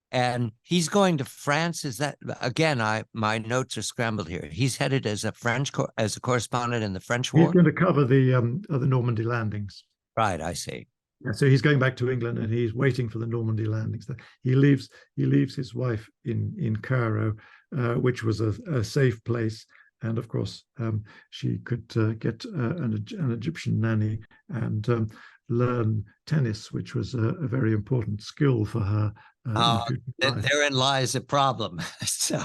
And he's going to France. Is that, again, my notes are scrambled here. He's headed as a correspondent in the French war. He's going to cover the Normandy landings. Right, I see. Yeah, so he's going back to England, and he's waiting for the Normandy landings. He leaves his wife in Cairo, which was a safe place, and of course she could get an Egyptian nanny and learn tennis, which was a very important skill for her. Therein lies a problem. So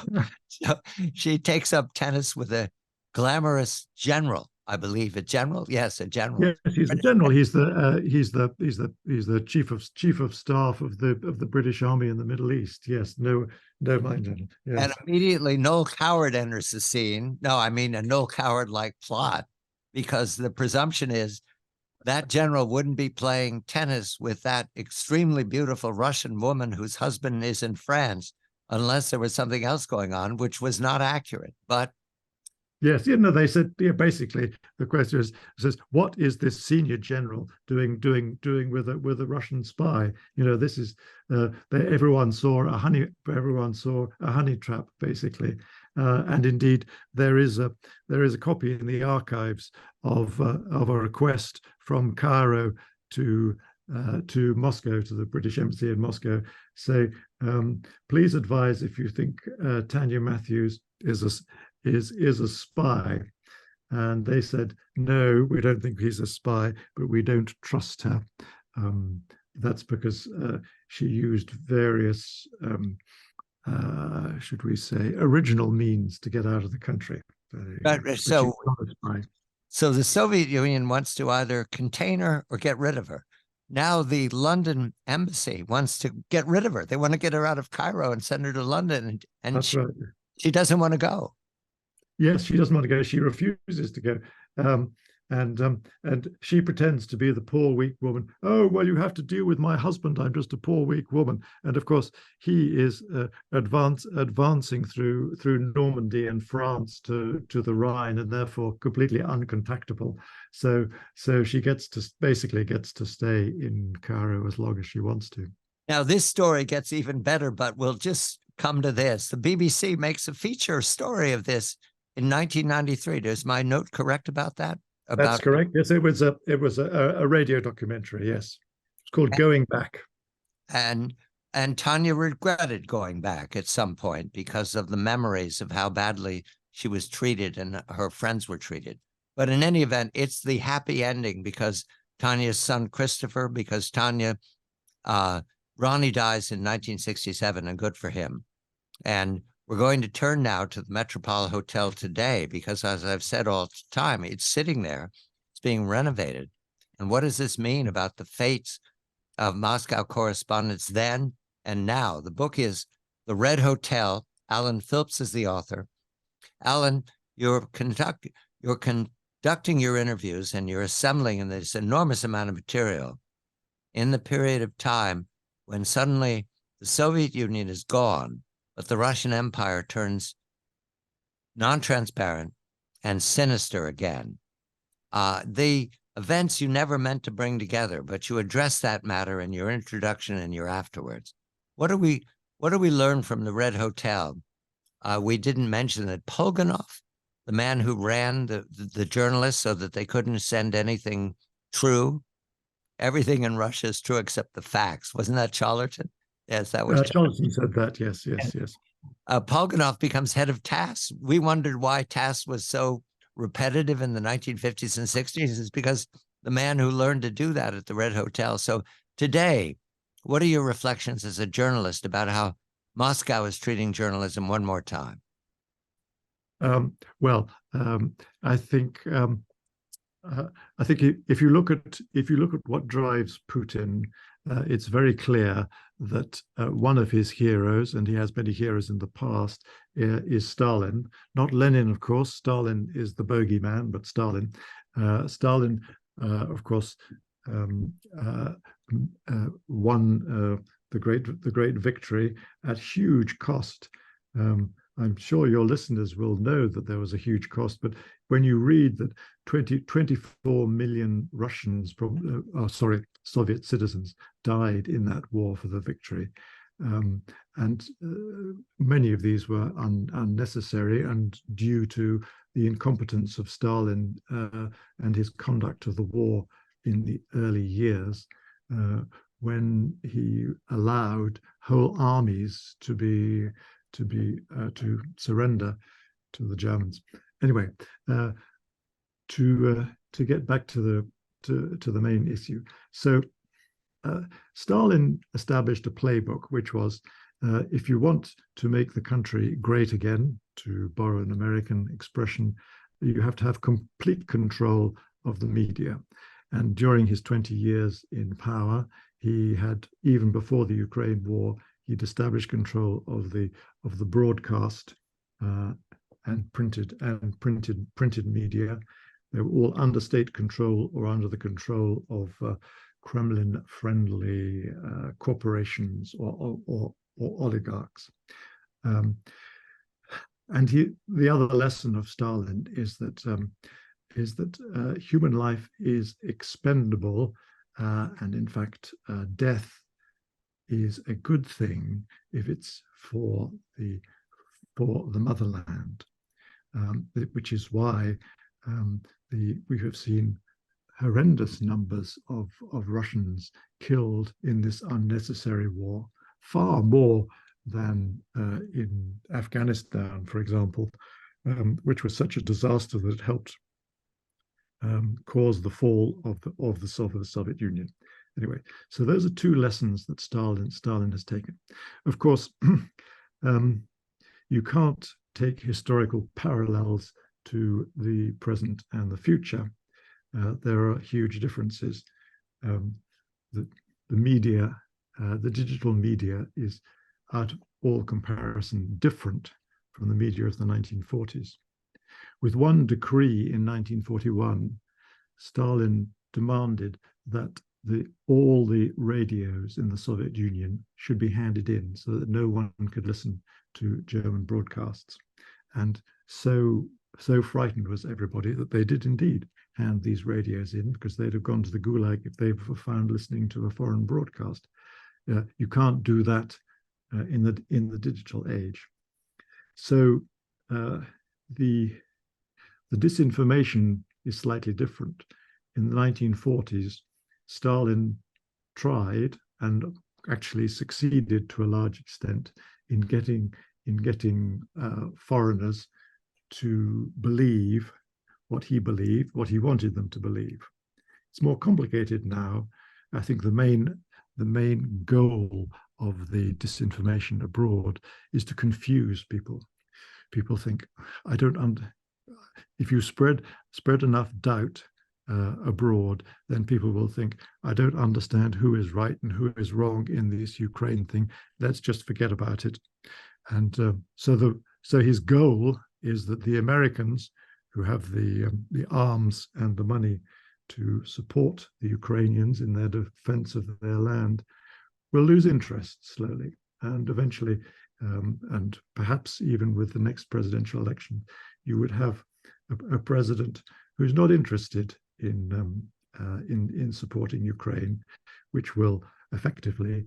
she takes up tennis with a glamorous general. I believe a general. Yes, a general. Yes, he's a general. He's the chief of staff of the British Army in the Middle East. Yes, no mind. Yes. And immediately Noel Coward enters the scene. No, I mean a Noel Coward-like plot, because the presumption is that general wouldn't be playing tennis with that extremely beautiful Russian woman whose husband is in France unless there was something else going on, which was not accurate. But yes, they said, basically the question says, what is this senior general doing with a Russian spy? This is everyone saw a honey trap, basically, and indeed there is a copy in the archives of a request from Cairo to to Moscow, to the British embassy in Moscow, say, please advise if you think Tanya Matthews is a spy. And they said, no, we don't think he's a spy, but we don't trust her. That's because she used various, should we say, original means to get out of the country. So the Soviet Union wants to either contain her or get rid of her. Now the London embassy wants to get rid of her. They want to get her out of Cairo and send her to London, and that's right. She doesn't want to go. Yes, she doesn't want to go. She refuses to go. And she pretends to be the poor, weak woman. Oh, well, you have to deal with my husband. I'm just a poor, weak woman. And of course, he is advancing through Normandy and France to the Rhine, and therefore completely uncontactable. So she basically gets to stay in Cairo as long as she wants to. Now, this story gets even better, but we'll just come to this. The BBC makes a feature story of this in 1993. Is my note correct about that? That's correct. Yes, it was a radio documentary. Yes, it's called Going Back. And Tanya regretted going back at some point because of the memories of how badly she was treated and her friends were treated. But in any event, it's the happy ending because Tanya's son Christopher, because Tanya, Ronnie dies in 1967, and good for him. And we're going to turn now to the Metropol Hotel today because, as I've said all the time, it's sitting there. It's being renovated. And what does this mean about the fates of Moscow correspondents then and now? The book is The Red Hotel. Alan Philps is the author. Alan, you're conducting your interviews and you're assembling this enormous amount of material in the period of time when suddenly the Soviet Union is gone, but the Russian Empire turns non-transparent and sinister again. The events you never meant to bring together, but you address that matter in your introduction and your afterwards. What do we learn from the Red Hotel? We didn't mention that Polganov, the man who ran the journalists so that they couldn't send anything true, everything in Russia is true except the facts. Wasn't that Charlton? Yes, that was Charlton said that. Yes. Polganov becomes head of TASS. We wondered why TASS was so repetitive in the 1950s and 60s. It's because the man who learned to do that at the Red Hotel. So today, what are your reflections as a journalist about how Moscow is treating journalism one more time? I think if you look at what drives Putin, it's very clear that one of his heroes, and he has many heroes in the past, is Stalin. Not Lenin, of course. Stalin is the bogeyman, but Stalin. Stalin, of course, won the great victory at huge cost. I'm sure your listeners will know that there was a huge cost, but when you read that 24 million Russians, Soviet citizens died in that war for the victory, and many of these were unnecessary and due to the incompetence of Stalin and his conduct of the war in the early years, when he allowed whole armies to surrender to the Germans. Anyway, to get back to the main issue. So Stalin established a playbook, which was if you want to make the country great again, to borrow an American expression, you have to have complete control of the media. And during his 20 years in power, he had, even before the Ukraine war, he'd established control of the broadcast and printed media. They were all under state control or under the control of Kremlin-friendly corporations or oligarchs. And the other lesson of Stalin is that human life is expendable, and in fact, death is a good thing if it's for the motherland, which is why we have seen horrendous numbers of Russians killed in this unnecessary war, far more than in Afghanistan, for example, which was such a disaster that it helped cause the fall of the Soviet Union. Anyway, so those are two lessons that Stalin has taken. Of course, you can't take historical parallels to the present and the future. There are huge differences. The media, the digital media, is at all comparison different from the media of the 1940s. With one decree in 1941, Stalin demanded that all the radios in the Soviet Union should be handed in so that no one could listen to German broadcasts. And so frightened was everybody that they did indeed hand these radios in, because they'd have gone to the Gulag if they were found listening to a foreign broadcast. You can't do that in the digital age. So the disinformation is slightly different. In the 1940s, Stalin tried and actually succeeded to a large extent in getting foreigners to believe what he believed, what he wanted them to believe. It's more complicated now. I think the main goal of the disinformation abroad is to confuse people. People think, if you spread enough doubt abroad, then people will think, I don't understand who is right and who is wrong in this Ukraine thing. Let's just forget about it. And so his goal is that the Americans, who have the arms and the money to support the Ukrainians in their defense of their land, will lose interest slowly, and eventually, and perhaps even with the next presidential election, you would have a president who's not interested in supporting Ukraine, which will effectively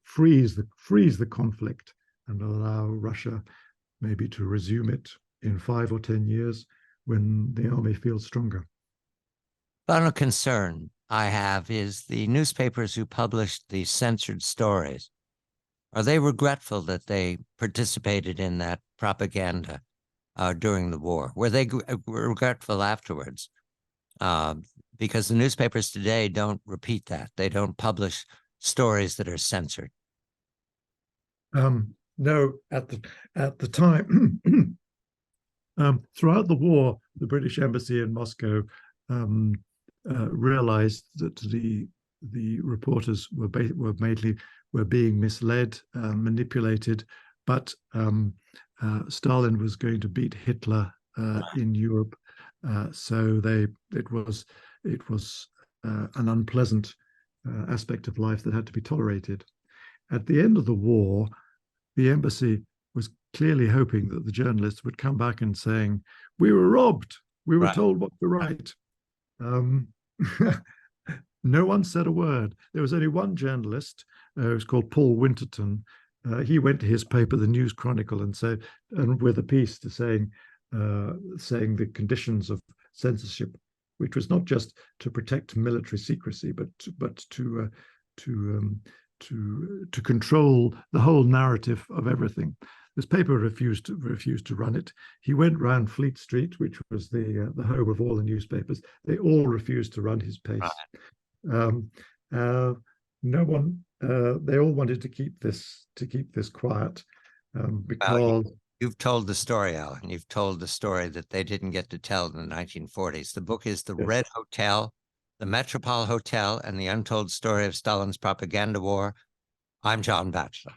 freeze the conflict and allow Russia maybe to resume it in 5 or 10 years when the army feels stronger. Final concern I have is the newspapers who published the censored stories. Are they regretful that they participated in that propaganda during the war? Were they regretful afterwards? Because the newspapers today don't repeat that. They don't publish stories that are censored. No, at the time, throughout the war, the British embassy in Moscow realized that the reporters were being misled, manipulated, but Stalin was going to beat Hitler in Europe, so it was an unpleasant aspect of life that had to be tolerated. At the end of the war, the embassy was clearly hoping that the journalists would come back and saying, we were robbed, we were told what to write. No one said a word. There was only one journalist, who was called Paul Winterton. He went to his paper, the News Chronicle, and said, and with a piece to saying the conditions of censorship, which was not just to protect military secrecy, but to control the whole narrative of everything. This paper refused to run it. He went round Fleet Street, which was the home of all the newspapers. They all refused to run his pace. No one. They all wanted to keep this quiet because. You've told the story, Alan. You've told the story that they didn't get to tell in the 1940s. The book is The Red Hotel, the Metropol Hotel, and the Untold Story of Stalin's Propaganda War. I'm John Batchelor.